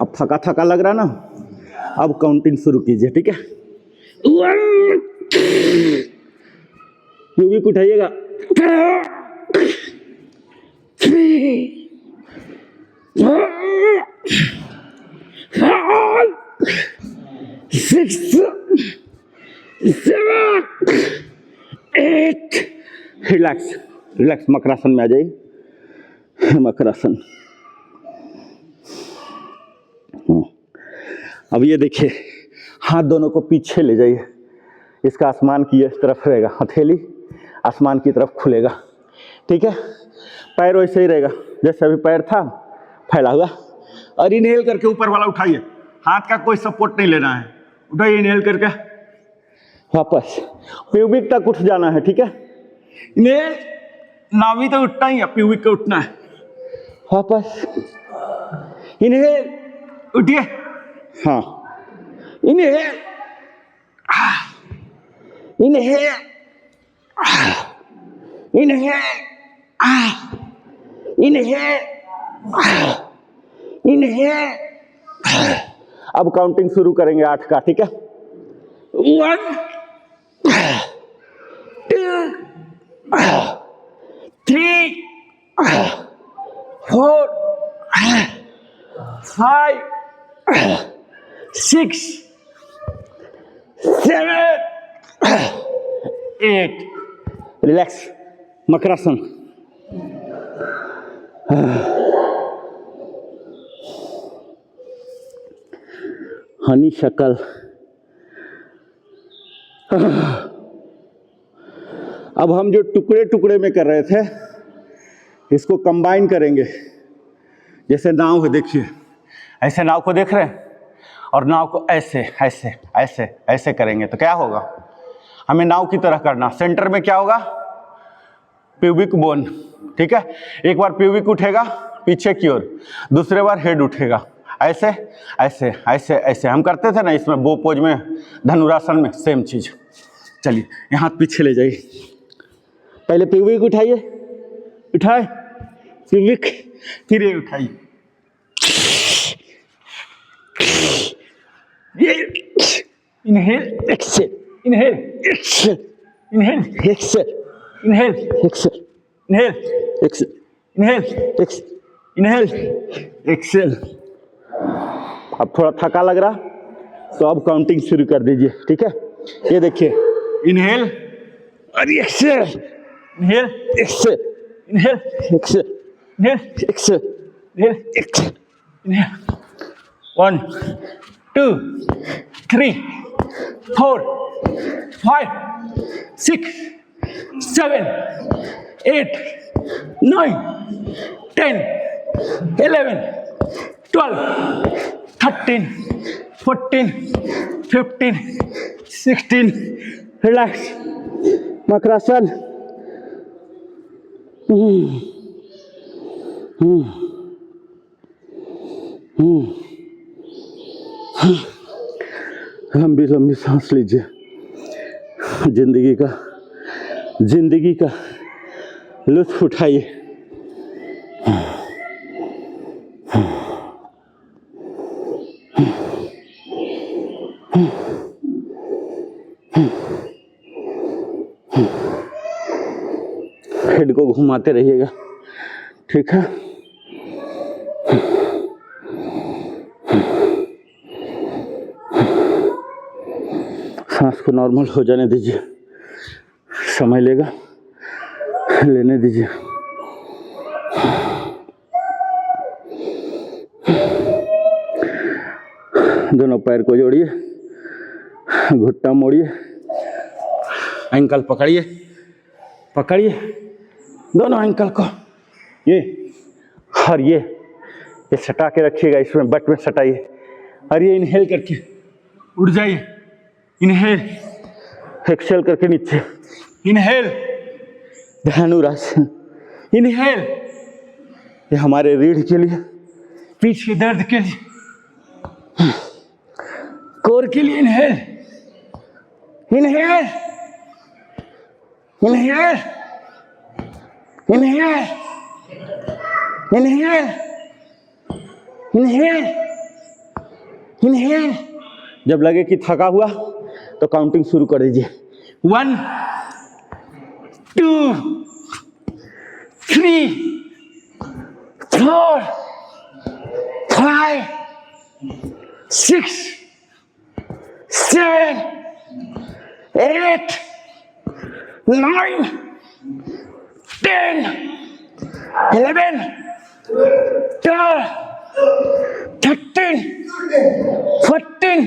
अब थका थका लग रहा ना, अब काउंटिंग शुरू कीजिए, ठीक है। प्यूबिक उठाइएगा, 3 4 5 6 7 8। रिलैक्स, रिलैक्स, मकरासन में आ जाइए, मकरासन। अब ये देखिए, हाथ दोनों को पीछे ले जाइए, इसका आसमान की तरफ रहेगा, हथेली आसमान की तरफ खुलेगा, ठीक है। पैर वैसे ही रहेगा जैसे अभी पैर था फैला हुआ, और इनहेल करके ऊपर वाला उठाइए, हाथ का कोई सपोर्ट नहीं लेना है, उठाइए इनहेल करके, वापस प्यूबिक तक उठ जाना है, ठीक है। इनहेल, नाभि तो उठना ही है, प्यूबिक को उठना है, वापस इनहेल, उठिए, हाँ inhale, inhale, inhale, inhale, inhale. अब काउंटिंग शुरू करेंगे 8 का, ठीक है। 1 2 3 4 5 6 7 8। रिलैक्स, मकरासन। हनी शक्ल। अब हम जो टुकड़े टुकड़े में कर रहे थे, इसको कंबाइन करेंगे। जैसे नाव है, देखिए ऐसे नाव को देख रहे हैं, और नाव को ऐसे ऐसे ऐसे ऐसे करेंगे तो क्या होगा, हमें नाव की तरह करना। सेंटर में क्या होगा, प्यूबिक बोन, ठीक है। एक बार प्यूबिक उठेगा पीछे की ओर, दूसरे बार हेड उठेगा, ऐसे ऐसे ऐसे ऐसे हम करते थे ना इसमें, बो पोज में, धनुरासन में, सेम चीज। चलिए ये हाथ पीछे ले जाइए, पहले प्यूबिक उठाइए, उठाए प्यूबिक, फिर ये उठाइए, ये inhale exhale, inhale exhale, inhale exhale, inhale exhale, inhale exhale, inhale exhale, inhale Excel. अब थोड़ा थका लग रहा तो अब काउंटिंग शुरू कर दीजिए, ठीक है। ये देखिए, इनहेल और exhale, inhale exhale, inhale exhale, inhale exhale, inhale exhale, inhale. 1 2 3 4 5 6 7 8, 9, 10, 11, 12, 13, 14, 15, 16. Relax. Makrasan. लंबी लंबी सांस लीजिए। जिंदगी का लुत्फ उठाइए। हेड को घुमाते रहिएगा, ठीक है। सांस को नॉर्मल हो जाने दीजिए, समय लेगा, लेने दीजिए। दोनों पैर को जोड़िए, घुट्टा मोड़िए, एंकल पकड़िए दोनों एंकल को, ये और ये सटा के रखिएगा, इसमें बट में सटाइए और ये इनहेल करके उड़ जाइए। इनहेल, एक्सेल करके नीचे, इनहेल, धनुरासन, इनहेल। ये हमारे रीढ़ के लिए, पीठ के दर्द के लिए, कोर के लिए inhale, inhale, inhale, inhale, inhale, inhale, inhale. जब लगे कि थका हुआ तो काउंटिंग शुरू कर दीजिए। 1, 2, 3, 4, 5, 6, 7, 8, 9, 10, 11, 12, 13, 14,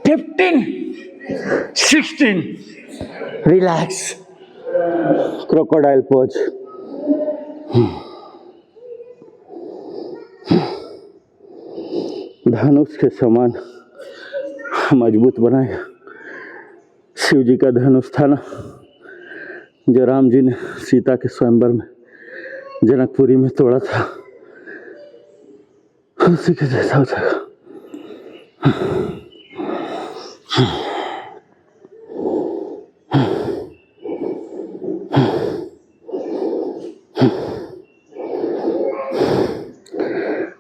15, 16. Relax. Crocodile pose. धनुष के समान मजबूत बनाएगा। शिव जी का धनुष था ना, जो राम जी ने सीता के स्वयंवर में जनकपुरी में तोड़ा था, उसी के जैसा हो जाएगा।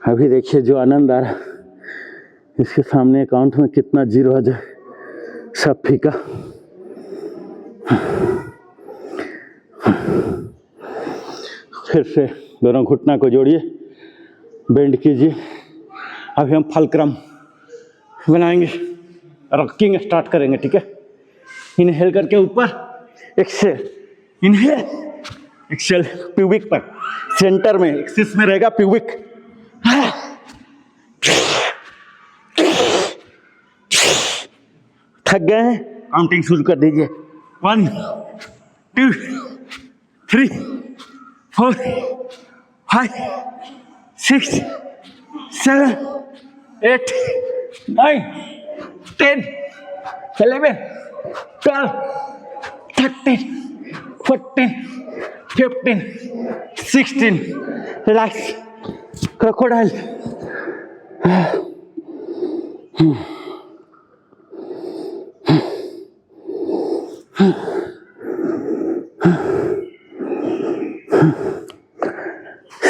अभी देखिए जो आनंद आ रहा, इसके सामने अकाउंट में कितना जीरो आ जाए, सब फीका। फिर से दोनों घुटना को जोड़िए, बेंड कीजिए। अभी हम फलक्रम बनाएंगे, रॉकिंग स्टार्ट करेंगे, ठीक है। इनहेल करके ऊपर, एक्सेल, इनहेल, एक्सेल, प्यूबिक पर, सेंटर में, एक्सिस में रहेगा प्यूबिक। थक गए हैं, काउंटिंग शुरू कर दीजिए। 1, 2, 3, 4, 5, 6, 7, 8, 9, 10, 11, 12, 13, 14, 15, 16. Relax. Crocodile.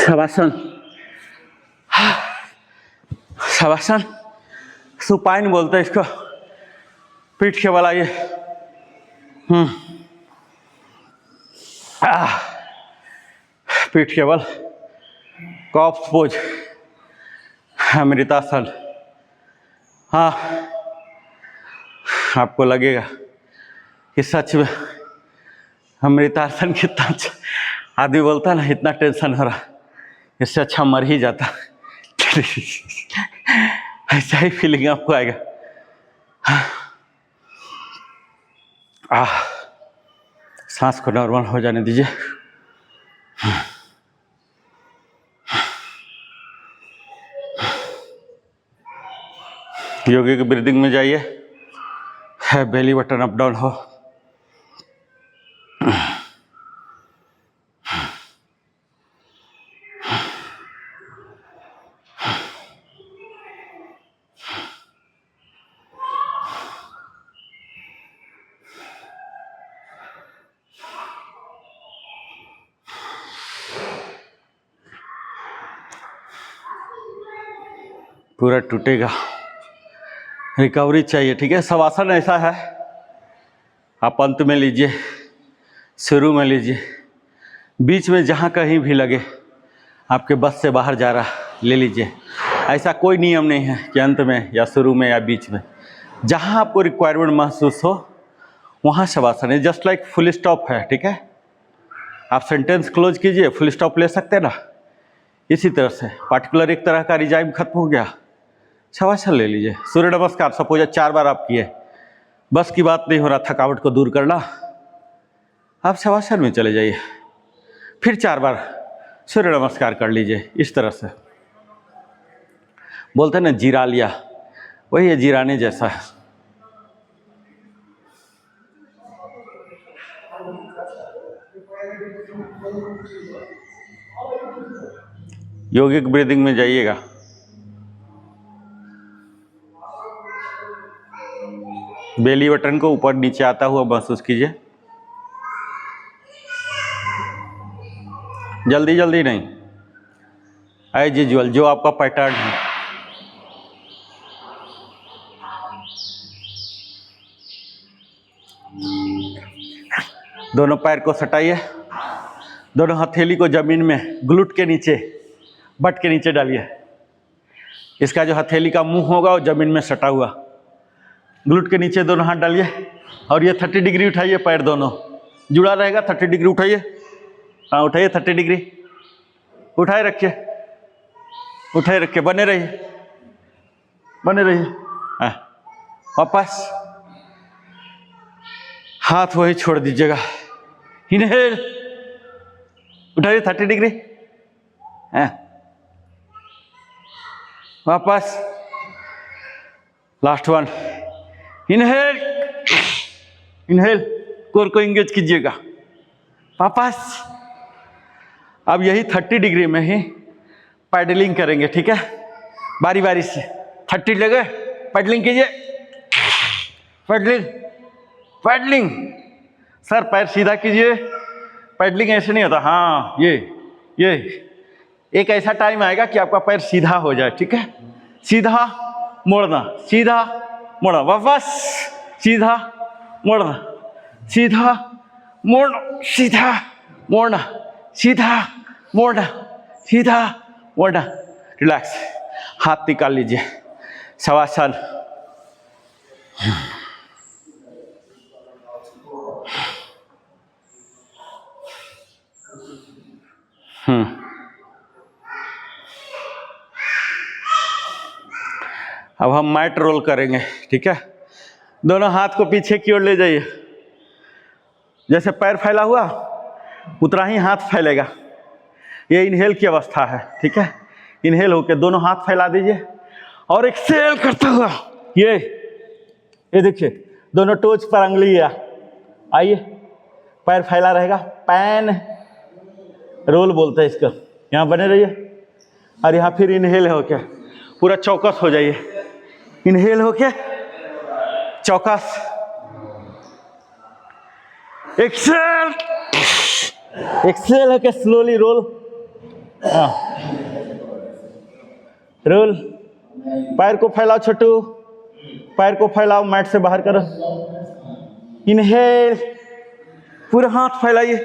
Shavasana, shavasana, supine बोलते हैं इसको। पीठ के बल आइए। पीठ के बल, कॉप्स पोज, अमृतासन। हाँ, आपको लगेगा कि सच में अमृतासन कितना अच्छा। आदमी बोलता है ना, इतना टेंशन हो रहा, इससे अच्छा मर ही जाता। ऐसा ही फीलिंग आपको आएगा। सांस को नॉर्मल हो जाने दीजिए। योगिक ब्रीदिंग में जाइए, है बेली बटन अप डाउन हो। पूरा टूटेगा, रिकवरी चाहिए, ठीक है। शवासन ऐसा है, आप अंत में लीजिए, शुरू में लीजिए, बीच में जहाँ कहीं भी लगे आपके बस से बाहर जा रहा ले लीजिए। ऐसा कोई नियम नहीं है कि अंत में या शुरू में या बीच में, जहाँ आपको रिक्वायरमेंट महसूस हो वहाँ शवासन है। जस्ट लाइक फुल स्टॉप है, ठीक है। आप सेंटेंस क्लोज कीजिए, फुल स्टॉप ले सकते हैं ना। इसी तरह से पार्टिकुलर एक तरह का रिजाइम खत्म हो गया, शवासन ले लीजिए। सूर्य नमस्कार सपोज 4 बार आप किए, बस की बात नहीं हो रहा थकावट को दूर करना, आप शवासन में चले जाइए, फिर 4 बार सूर्य नमस्कार कर लीजिए। इस तरह से बोलते हैं ना जीरा लिया, वही है, जीराने जैसा है। योगिक ब्रीदिंग में जाइएगा, बेली बटन को ऊपर नीचे आता हुआ महसूस कीजिए। जल्दी जल्दी नहीं, एज यूजुअल जो आपका पैटर्न है। दोनों पैर को सटाइए, दोनों हथेली को जमीन में ग्लूट के नीचे, बट के नीचे डालिए। इसका जो हथेली का मुंह होगा वो जमीन में सटा हुआ, ग्लूट के नीचे दोनों हाथ डालिए और ये 30 डिग्री उठाइए, पैर दोनों जुड़ा रहेगा। 30 डिग्री उठाइए, हाँ उठाइए, 30 डिग्री उठाए रखिए, उठाए रखिए, बने रहिए, बने रहिए। हाँ वापस हाथ वही छोड़ दीजिएगा, इनहेल उठाइए 30 डिग्री, हाँ वापस, last one, inhale, inhale, core को इंगेज कीजिएगा, वापस। अब यही 30 डिग्री में ही पैडलिंग करेंगे, ठीक है, बारी बारी से। 30 लगे, पैडलिंग कीजिए, पैडलिंग, पैडलिंग। सर पैर सीधा कीजिए, पैडलिंग ऐसे नहीं होता। हाँ ये एक ऐसा टाइम आएगा कि आपका पैर सीधा हो जाए, ठीक है। सीधा मोड़ना, सीधा मोड़ना, वापस सीधा मोड़ना, सीधा मोड़ना, सीधा मोड़ना, सीधा मोड़ना, सीधा मोड़ना। रिलैक्स, हाथ निकाल लीजिए, शवासन। अब हम मैट रोल करेंगे, ठीक है। दोनों हाथ को पीछे की ओर ले जाइए, जैसे पैर फैला हुआ उतना ही हाथ फैलेगा। ये इनहेल की अवस्था है, ठीक है। इनहेल होके दोनों हाथ फैला दीजिए और एक्सेल करता हुआ ये देखिए, दोनों टोच पर अंगुली आइए, पैर फैला रहेगा। पैन रोल बोलते हैं इसका। यहाँ बने रहिए और यहाँ फिर इनहेल होके पूरा चौकस हो जाइए, इनहेल होके चौकस, एक्सेल, एक्सेल होके स्लोली रोल, हाँ रोल। पैर को फैलाओ छोटू, पैर को फैलाओ, मैट से बाहर करो, इनहेल, पूरा हाथ फैलाइए,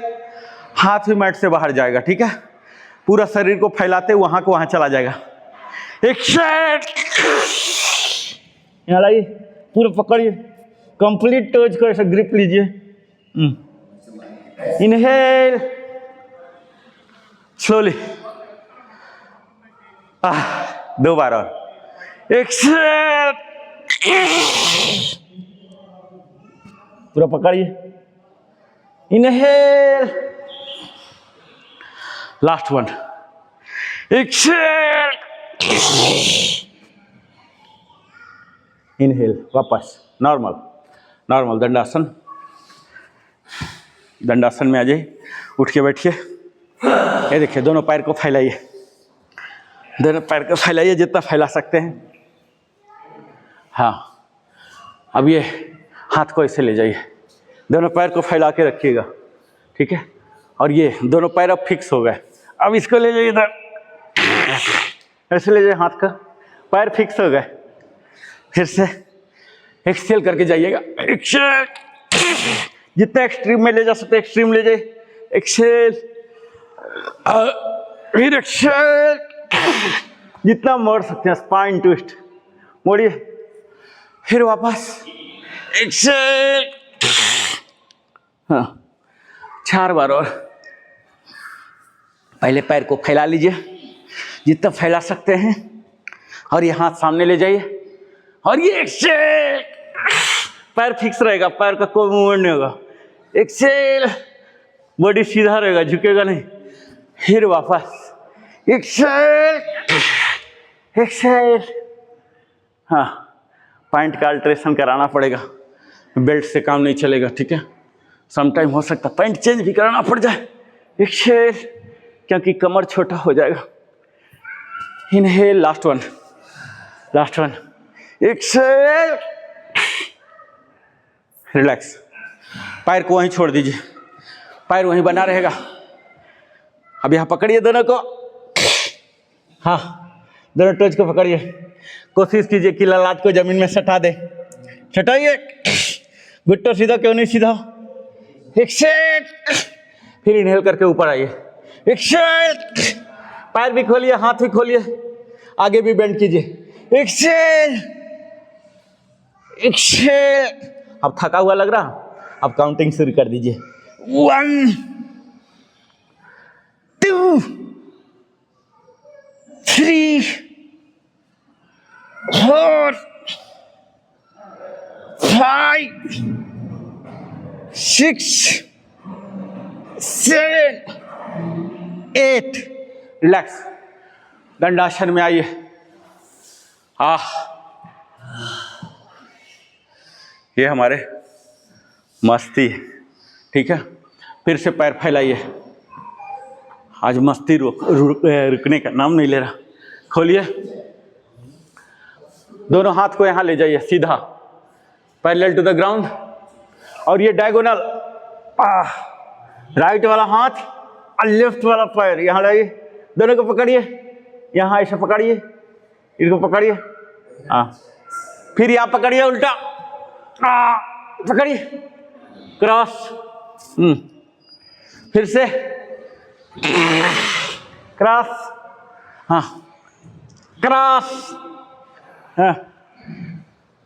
हाथ भी मैट से बाहर जाएगा, ठीक है। पूरा शरीर को फैलाते वहां को वहां चला जाएगा। एक्सेल, यहाँ लाइए, पूरा पकड़िए, कंप्लीट टोज को ऐसा ग्रिप लीजिए। इनहेल, स्लोली, 2 बार और, एक्सेल, पूरा पकड़िए, inhale, last one, exhale, inhale, वापस नॉर्मल, नॉर्मल दंडासन। दंडासन में आ जाइए, उठ के बैठिए। ये देखिए, दोनों पैर को फैलाइए, दोनों पैर को फैलाइए जितना फैला सकते हैं। हाँ, अब ये हाथ को ऐसे ले जाइए, दोनों पैर को फैला के रखिएगा, ठीक है। और ये दोनों पैर अब फिक्स हो गए। अब इसको ले जाइए इधर, ऐसे ले जाइए, हाथ का पैर फिक्स हो गए। फिर से एक्सहेल करके जाइएगा, एक्सहेल, जितना एक्सट्रीम में ले जा सकते एक्सट्रीम ले जाइए, एक्सहेल, फिर एक्सहेल, जितना मोड़ सकते हैं, स्पाइन ट्विस्ट मोड़िए, फिर वापस एक्सहेल। हाँ, 4 बार और। पहले पैर को फैला लीजिए जितना फैला सकते हैं, और ये हाथ सामने ले जाइए, और ये एक्सहेल, पैर फिक्स रहेगा, पैर का कोई मूवमेंट नहीं होगा। एक्सहेल, बॉडी सीधा रहेगा, झुकेगा नहीं। फिर वापस एक्सहेल, एक्सहेल। हाँ, पॉइंट का अल्ट्रेशन कराना पड़ेगा, बेल्ट से काम नहीं चलेगा, ठीक है। समटाइम हो सकता पैंट चेंज भी कराना पड़ जाए। एक्सहेल, क्योंकि कमर छोटा हो जाएगा। Inhale, last one, last one, exhale, relax. पैर को वहीं छोड़ दीजिए, पैर वहीं बना रहेगा। अब यहाँ पकड़िए दोनों को, हाँ, दोनों टोच को पकड़िए। कोशिश कीजिए कि ललाट को जमीन में सटा दे, सटाइए। घुट्टो सीधा क्यों नहीं सीधा, एक्सहेल, फिर इनहेल करके ऊपर आइए, एक्सहेल, पैर भी खोलिए, हाथ भी खोलिए, आगे भी बेंड कीजिए, एक्सहेल, एक्सहेल। अब थका हुआ लग रहा, अब काउंटिंग शुरू कर दीजिए। 1 2 3 4 5 6 7 8। रिलैक्स, दंडासन में आइए। ये हमारे मस्ती, ठीक है। फिर से पैर फैलाइए। आज मस्ती रुकने का नाम नहीं ले रहा। खोलिए, दोनों हाथ को यहाँ ले जाइए सीधा, पैरेलल टू द ग्राउंड, और ये डायगोनल, राइट वाला हाथ और लेफ्ट वाला पैर यहाँ लाइए, दोनों को पकड़िए, यहाँ ऐसे पकड़िए, इनको पकड़िए, फिर यहाँ पकड़िए, उल्टा पकड़िए, क्रॉस, फिर से क्रॉस, हाँ, क्रॉस, हाँ,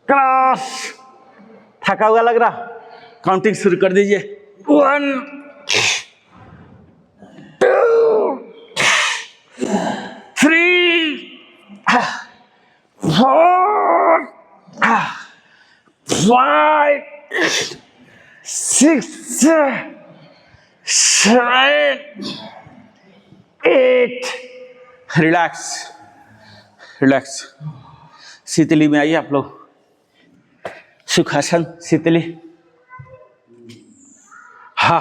क्रॉस। थका हुआ लग रहा, काउंटिंग शुरू कर दीजिए। 1 2 3 4 5 6 7 8। Relax, relax. शीतली में आइए आप लोग, सुखासन, शीतली। हाँ,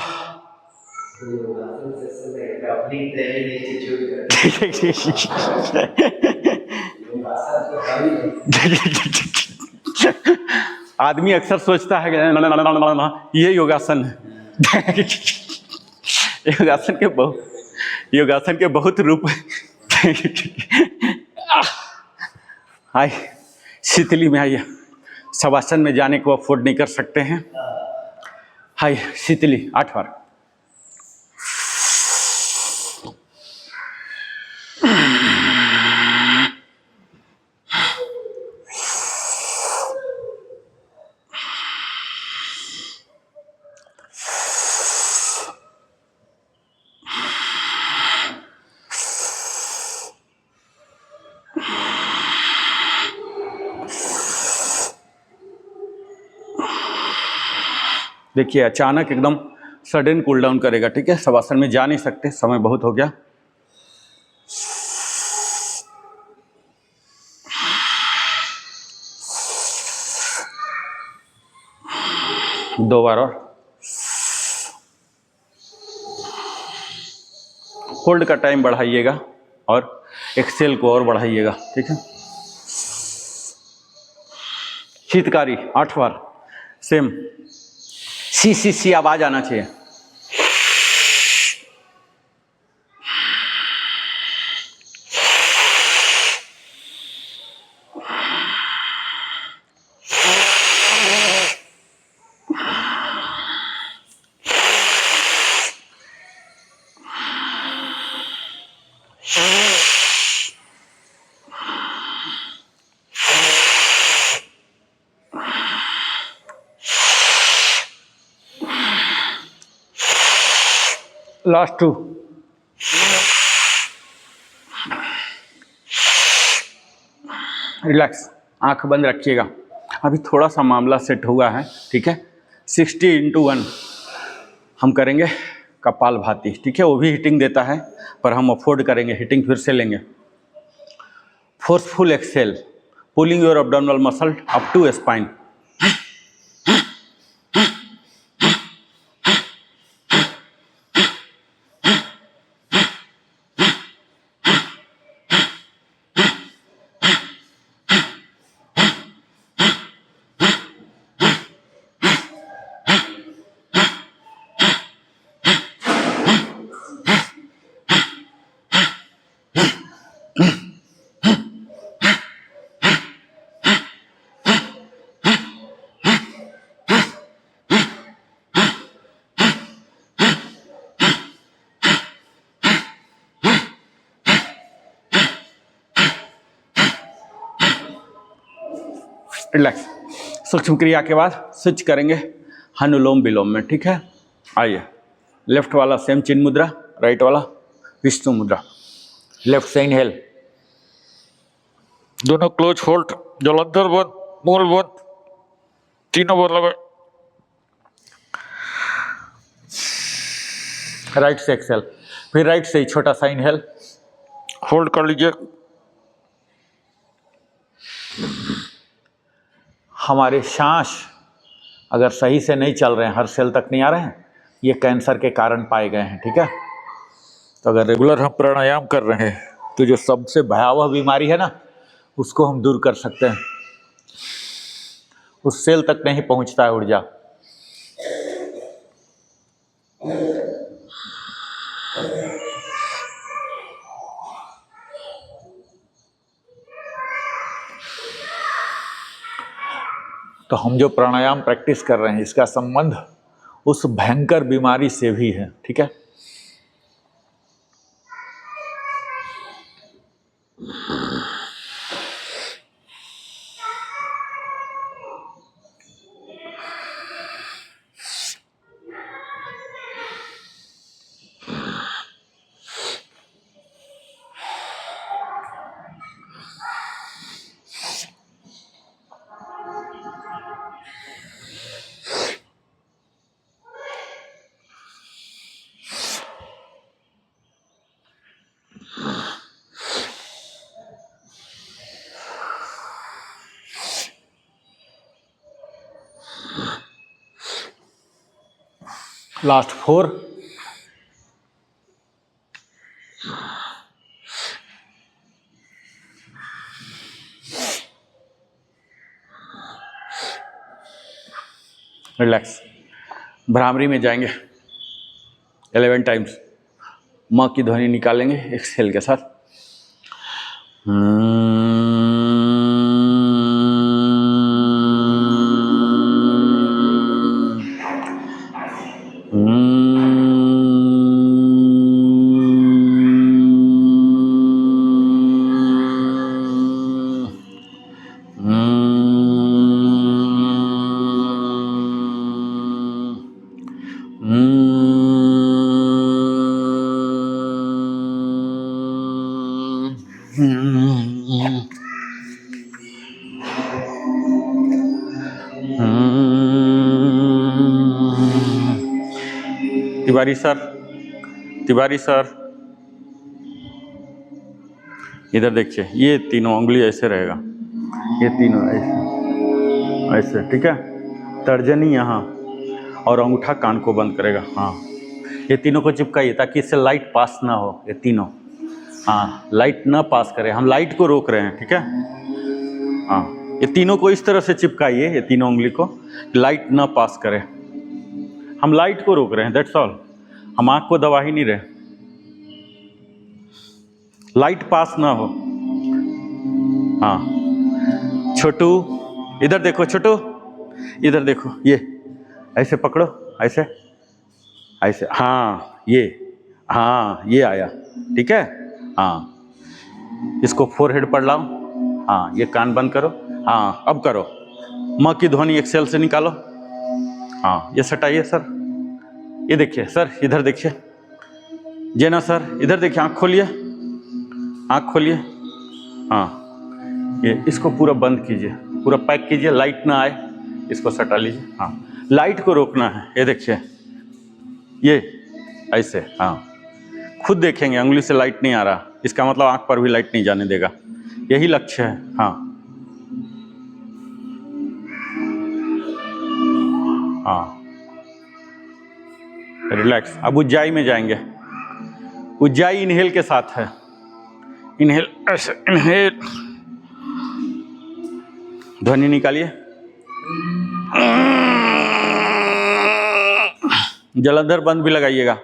आदमी अक्सर सोचता है ये योगासन है। योगासन के बहुत रूप। आइए, शीतली में आइए। शवासन में जाने को अफोर्ड नहीं कर सकते हैं। आइए, शीतली 8 बार। देखिए, अचानक एकदम सडन कूल डाउन करेगा, ठीक है। शवासन में जा नहीं सकते, समय बहुत हो गया। 2 बार और। होल्ड का टाइम बढ़ाइएगा और एक्सेल को और बढ़ाइएगा, ठीक है। शीतकारी 8 बार, सेम सी सी सी आवाज आना चाहिए। लास्ट 2। रिलैक्स, आंख बंद रखिएगा। अभी थोड़ा सा मामला सेट हुआ है, ठीक है। 60x1 हम करेंगे कपालभाति, ठीक है। वो भी हिटिंग देता है पर हम अफोर्ड करेंगे, हिटिंग फिर से लेंगे। Forceful exhale, pulling your abdominal muscle up to spine. Relax. सूक्ष्म क्रिया के बाद स्विच करेंगे अनुलोम विलोम में, ठीक है। आइए, लेफ्ट वाला सेम चिन्ह मुद्रा, राइट वाला विष्णु मुद्रा। लेफ्ट से इनहेल, दोनों क्लोज होल्ड, जलंधर बंद, मूल बंद, तीनों बार लगा। राइट से एक्सेल, फिर राइट से ही छोटा सा इनहेल, होल्ड कर लीजिए। हमारे सांस अगर सही से नहीं चल रहे हैं, हर सेल तक नहीं आ रहे हैं, ये कैंसर के कारण पाए गए हैं, ठीक है। तो अगर रेगुलर हम प्राणायाम कर रहे हैं तो जो सबसे भयावह बीमारी है ना, उसको हम दूर कर सकते हैं। उस सेल तक नहीं पहुंचता है ऊर्जा। तो हम जो प्राणायाम प्रैक्टिस कर रहे हैं, इसका संबंध उस भयंकर बीमारी से भी है, ठीक है। लास्ट 4। रिलैक्स। भ्रामरी में जाएंगे 11 टाइम्स। माँ की ध्वनि निकालेंगे एक्सहेल के साथ। तिवारी सर इधर देखिए, ये तीनों उंगली ऐसे रहेगा, ये तीनों ऐसे ऐसे, ठीक है। तर्जनी यहाँ, और अंगूठा कान को बंद करेगा। हाँ, ये तीनों को चिपकाइए ताकि इससे लाइट पास ना हो। ये तीनों, हाँ, लाइट ना पास करे, हम लाइट को रोक रहे हैं, ठीक है। हाँ, ये तीनों को इस तरह से चिपकाइए, ये तीनों उंगली को, लाइट ना पास करे। हम लाइट को रोक रहे हैं, दैट्स ऑल। हम आँख को दबा ही नहीं रहे, लाइट पास ना हो। हाँ, छोटू इधर देखो, छोटू इधर देखो, ये ऐसे पकड़ो, ऐसे ऐसे, हाँ ये, हाँ ये आया, ठीक है। हाँ, इसको फोरहेड पर लाओ, हाँ ये कान बंद करो, हाँ अब करो, म की ध्वनि एक्सेल से निकालो। हाँ, ये सटाइए सर, ये देखिए सर, इधर देखिए, जेना सर इधर देखिए, आँख खोलिए, आँख खोलिए। हाँ, ये इसको पूरा बंद कीजिए, पूरा पैक कीजिए, लाइट ना आए, इसको सटा लीजिए। हाँ, लाइट को रोकना है, ये देखिए, ये ऐसे। हाँ, खुद देखेंगे उंगली से लाइट नहीं आ रहा, इसका मतलब आँख पर भी लाइट नहीं जाने देगा, यही लक्ष्य है। हाँ हाँ, रिलैक्स। अब उज्जाई में जाएंगे, उज्जाई इनहेल के साथ है, इनहेल, ऐसे इनहेल, ध्वनि निकालिए, जलंधर बंद भी लगाइएगा।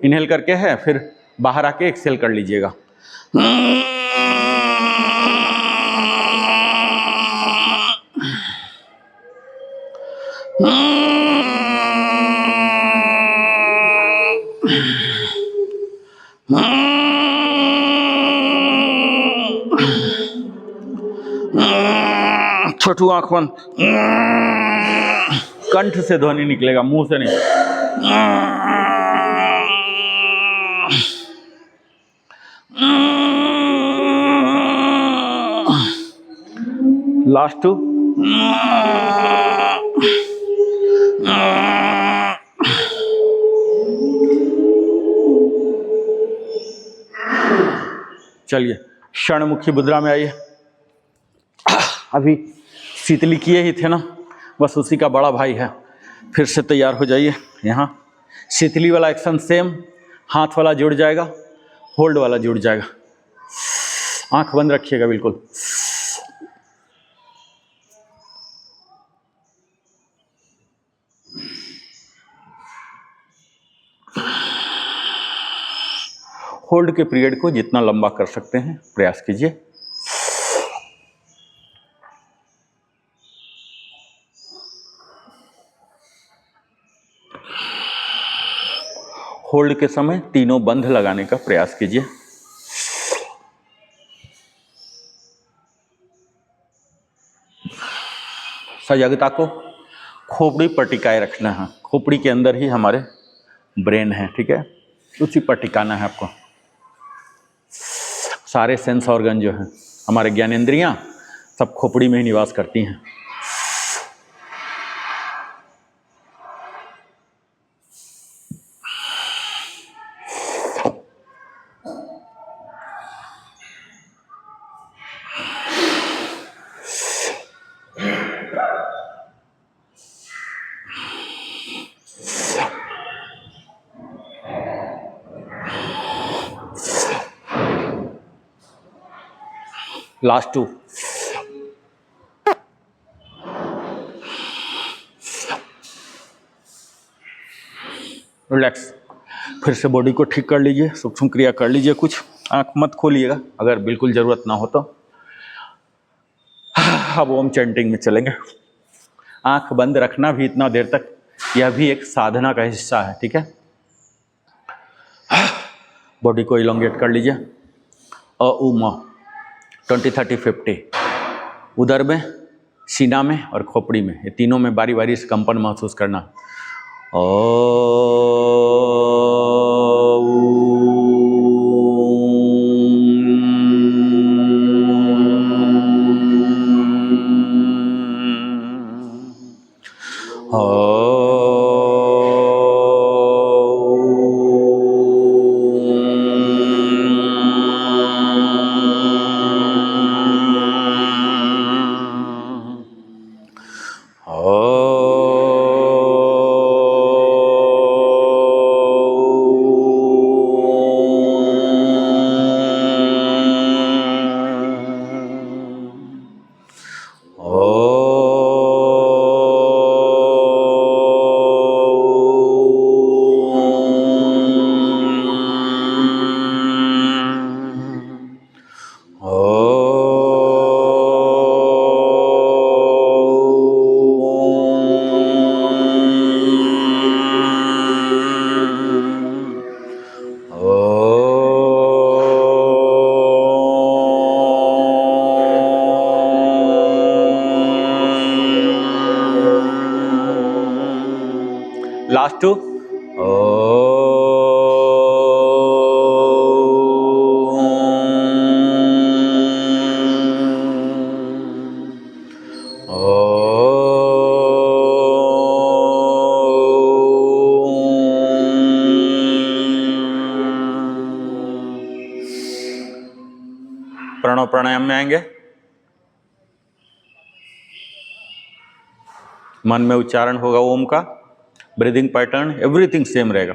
इनहेल करके है, फिर बाहर आके एक्सेल कर लीजिएगा। छोटू आंख बंद, कंठ से ध्वनि निकलेगा, मुंह से नहीं। लास्ट टू, चलिए क्षणमुखी मुद्रा में आइए। अभी शीतली किए ही थे ना, बस उसी का बड़ा भाई है, फिर से तैयार हो जाइए। यहाँ शीतली वाला एक्शन सेम, हाथ वाला जुड़ जाएगा, होल्ड वाला जुड़ जाएगा। आंख बंद रखिएगा बिल्कुल। होल्ड के पीरियड को जितना लंबा कर सकते हैं प्रयास कीजिए। होल्ड के समय तीनों बंध लगाने का प्रयास कीजिए। सजगता को खोपड़ी पर टिकाए रखना है, खोपड़ी के अंदर ही हमारे ब्रेन है, ठीक है, उसी पर टिकाना है आपको। सारे सेंस ऑर्गन जो हैं, हमारे ज्ञानेंद्रियां सब खोपड़ी में ही निवास करती हैं। Last two, relax. फिर से बॉडी को ठीक कर लीजिए, सूक्ष्म क्रिया कर लीजिए कुछ, आंख मत खोलिएगा अगर बिल्कुल ज़रूरत ना हो तो। अब ओम चैंटिंग में चलेंगे। आंख बंद रखना भी इतना देर तक, यह भी एक साधना का हिस्सा है, ठीक है। बॉडी को इलोंगेट कर लीजिए। अ उ म 20 30 50, उदर में, सीना में और खोपड़ी में, ये तीनों में बारी बारी से कंपन महसूस करना। प्रणव प्राणायाम में आएंगे। मन में उच्चारण होगा ओम का, ब्रीदिंग पैटर्न एवरीथिंग सेम रहेगा।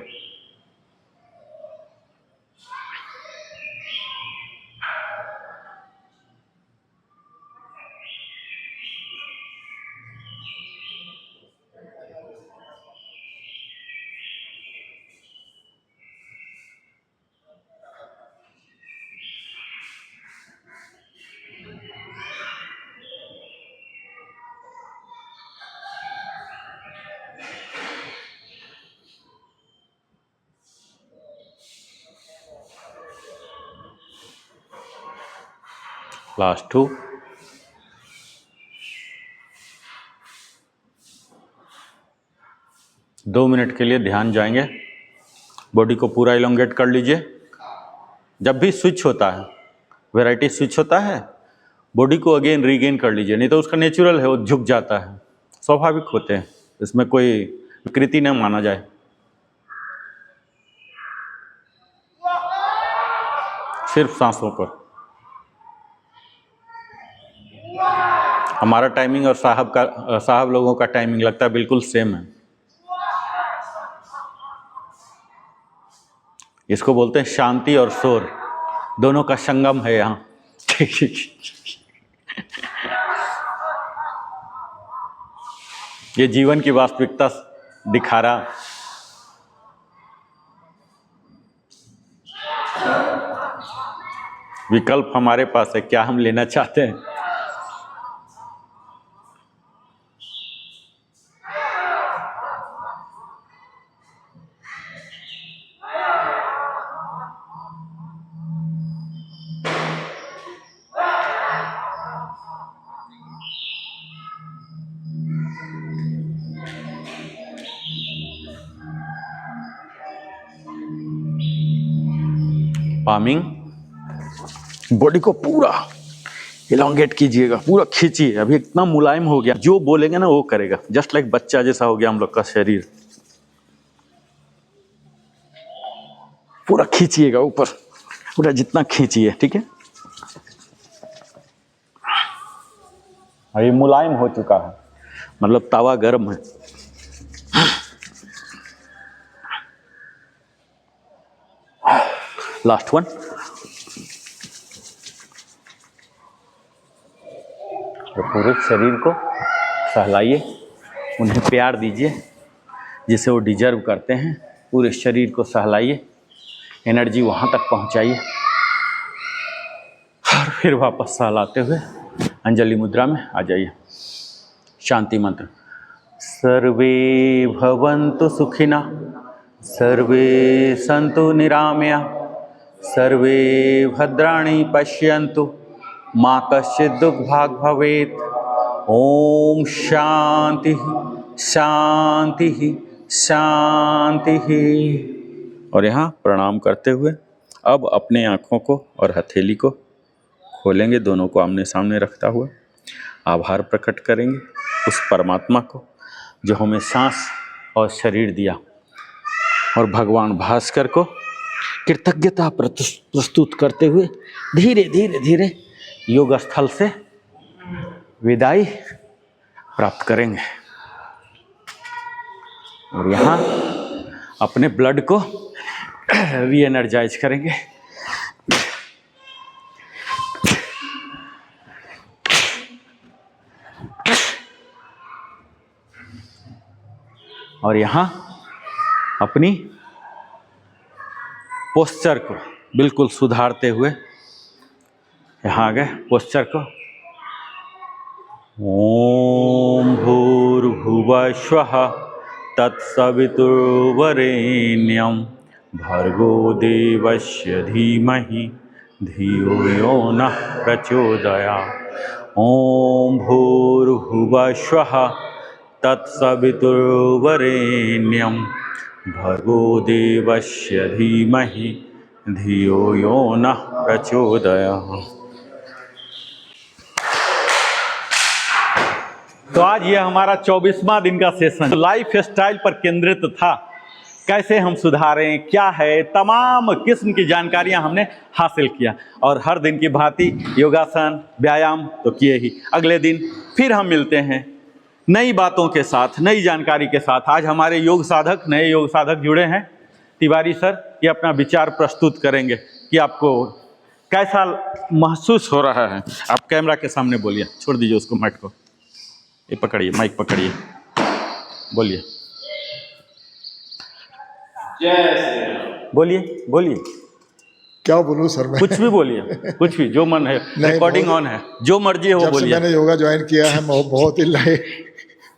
लास्ट 2। दो मिनट के लिए ध्यान जाएंगे। बॉडी को पूरा इलोंगेट कर लीजिए। जब भी स्विच होता है, वैरायटी स्विच होता है, बॉडी को अगेन रीगेन कर लीजिए, नहीं तो उसका नेचुरल है वो झुक जाता है, स्वाभाविक होते हैं, इसमें कोई विकृति न माना जाए। सिर्फ सांसों पर। हमारा टाइमिंग और साहब लोगों का टाइमिंग लगता है बिल्कुल सेम है। इसको बोलते हैं शांति और शोर, दोनों का संगम है यहाँ। ये जीवन की वास्तविकता दिखा रहा। विकल्प हमारे पास है, क्या हम लेना चाहते हैं। पामिंग, बॉडी को पूरा इलोंगेट कीजिएगा, पूरा खींचिए। अभी इतना मुलायम हो गया, जो बोलेंगे ना वो करेगा, जस्ट लाइक बच्चा जैसा हो गया हम लोग का शरीर। पूरा खींचिएगा ऊपर, पूरा जितना खींचिए, ठीक है। अभी मुलायम हो चुका है, मतलब तवा गर्म है। लास्ट 1। तो पूरे शरीर को सहलाइए, उन्हें प्यार दीजिए जिसे वो डिजर्व करते हैं। पूरे शरीर को सहलाइए, एनर्जी वहाँ तक पहुँचाइए और फिर वापस सहलाते हुए अंजलि मुद्रा में आ जाइए। शांति मंत्र। सर्वे भवन्तु सुखिनः, सर्वे सन्तु निरामया, सर्वे भद्राणि पश्यन्तु, माँ कश्चित् दुःखभाग् भवेत्। ओम शांति शांति शांति। और यहाँ प्रणाम करते हुए अब अपने आँखों को और हथेली को खोलेंगे, दोनों को आमने सामने रखता हुआ आभार प्रकट करेंगे उस परमात्मा को जो हमें सांस और शरीर दिया, और भगवान भास्कर को कृतज्ञता प्रस्तुत करते हुए धीरे धीरे धीरे योग स्थल से विदाई प्राप्त करेंगे। और यहाँ अपने ब्लड को री एनर्जाइज करेंगे। और यहाँ अपनी पोस्चर को बिल्कुल सुधारते हुए यहाँ आ गए पोस्चर को। ओम भूर्भुवः स्वः तत्सवितुर्वरेण्यं भर्गो देवस्य धीमहि धियो यो नः प्रचोदयात्। ओम भूर्भुवः स्वः तत्सवितुर्वरेण्यं भर्गो देवस्य धीमहि धियो यो नः प्रचोदयात्। तो आज ये हमारा 24वां दिन का सेशन लाइफ स्टाइल पर केंद्रित था। कैसे हम सुधारें, क्या है, तमाम किस्म की जानकारियां हमने हासिल किया। और हर दिन की भांति योगासन व्यायाम तो किए ही। अगले दिन फिर हम मिलते हैं नई बातों के साथ, नई जानकारी के साथ। आज हमारे योग साधक, नए योग साधक जुड़े हैं। तिवारी सर ये अपना विचार प्रस्तुत करेंगे कि आपको कैसा महसूस हो रहा है। आप कैमरा के सामने बोलिए, छोड़ दीजिए उसको, माइक को, ये पकड़िए, माइक पकड़िए, बोलिए, बोलिए, बोलिए, क्या बोलूं सर मैं? कुछ भी बोलिए, कुछ भी, जो मन है। रिकॉर्डिंग ऑन है, जो मर्जी है वो जब से बोलिए। मैंने योगा ज्वाइन किया है मैं बहुत ही लाइट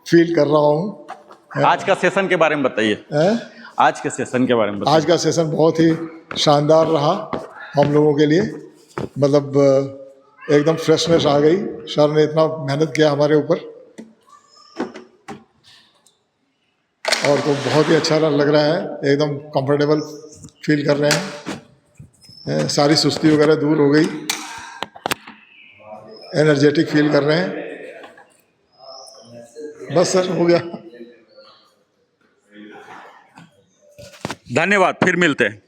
फील कर रहा हूँ। आज का सेशन के बारे में बताइए, आज के सेशन के बारे में बताइए। आज का सेशन बहुत ही शानदार रहा हम लोगों के लिए। मतलब एकदम फ्रेशनेस आ गई। सर ने इतना मेहनत किया हमारे ऊपर और तो बहुत ही अच्छा लग रहा है। एकदम कंफर्टेबल फील कर रहे हैं। सारी सुस्ती वगैरह दूर हो गई, एनर्जेटिक फील कर रहे हैं। बस सर, हो गया। धन्यवाद, फिर मिलते हैं।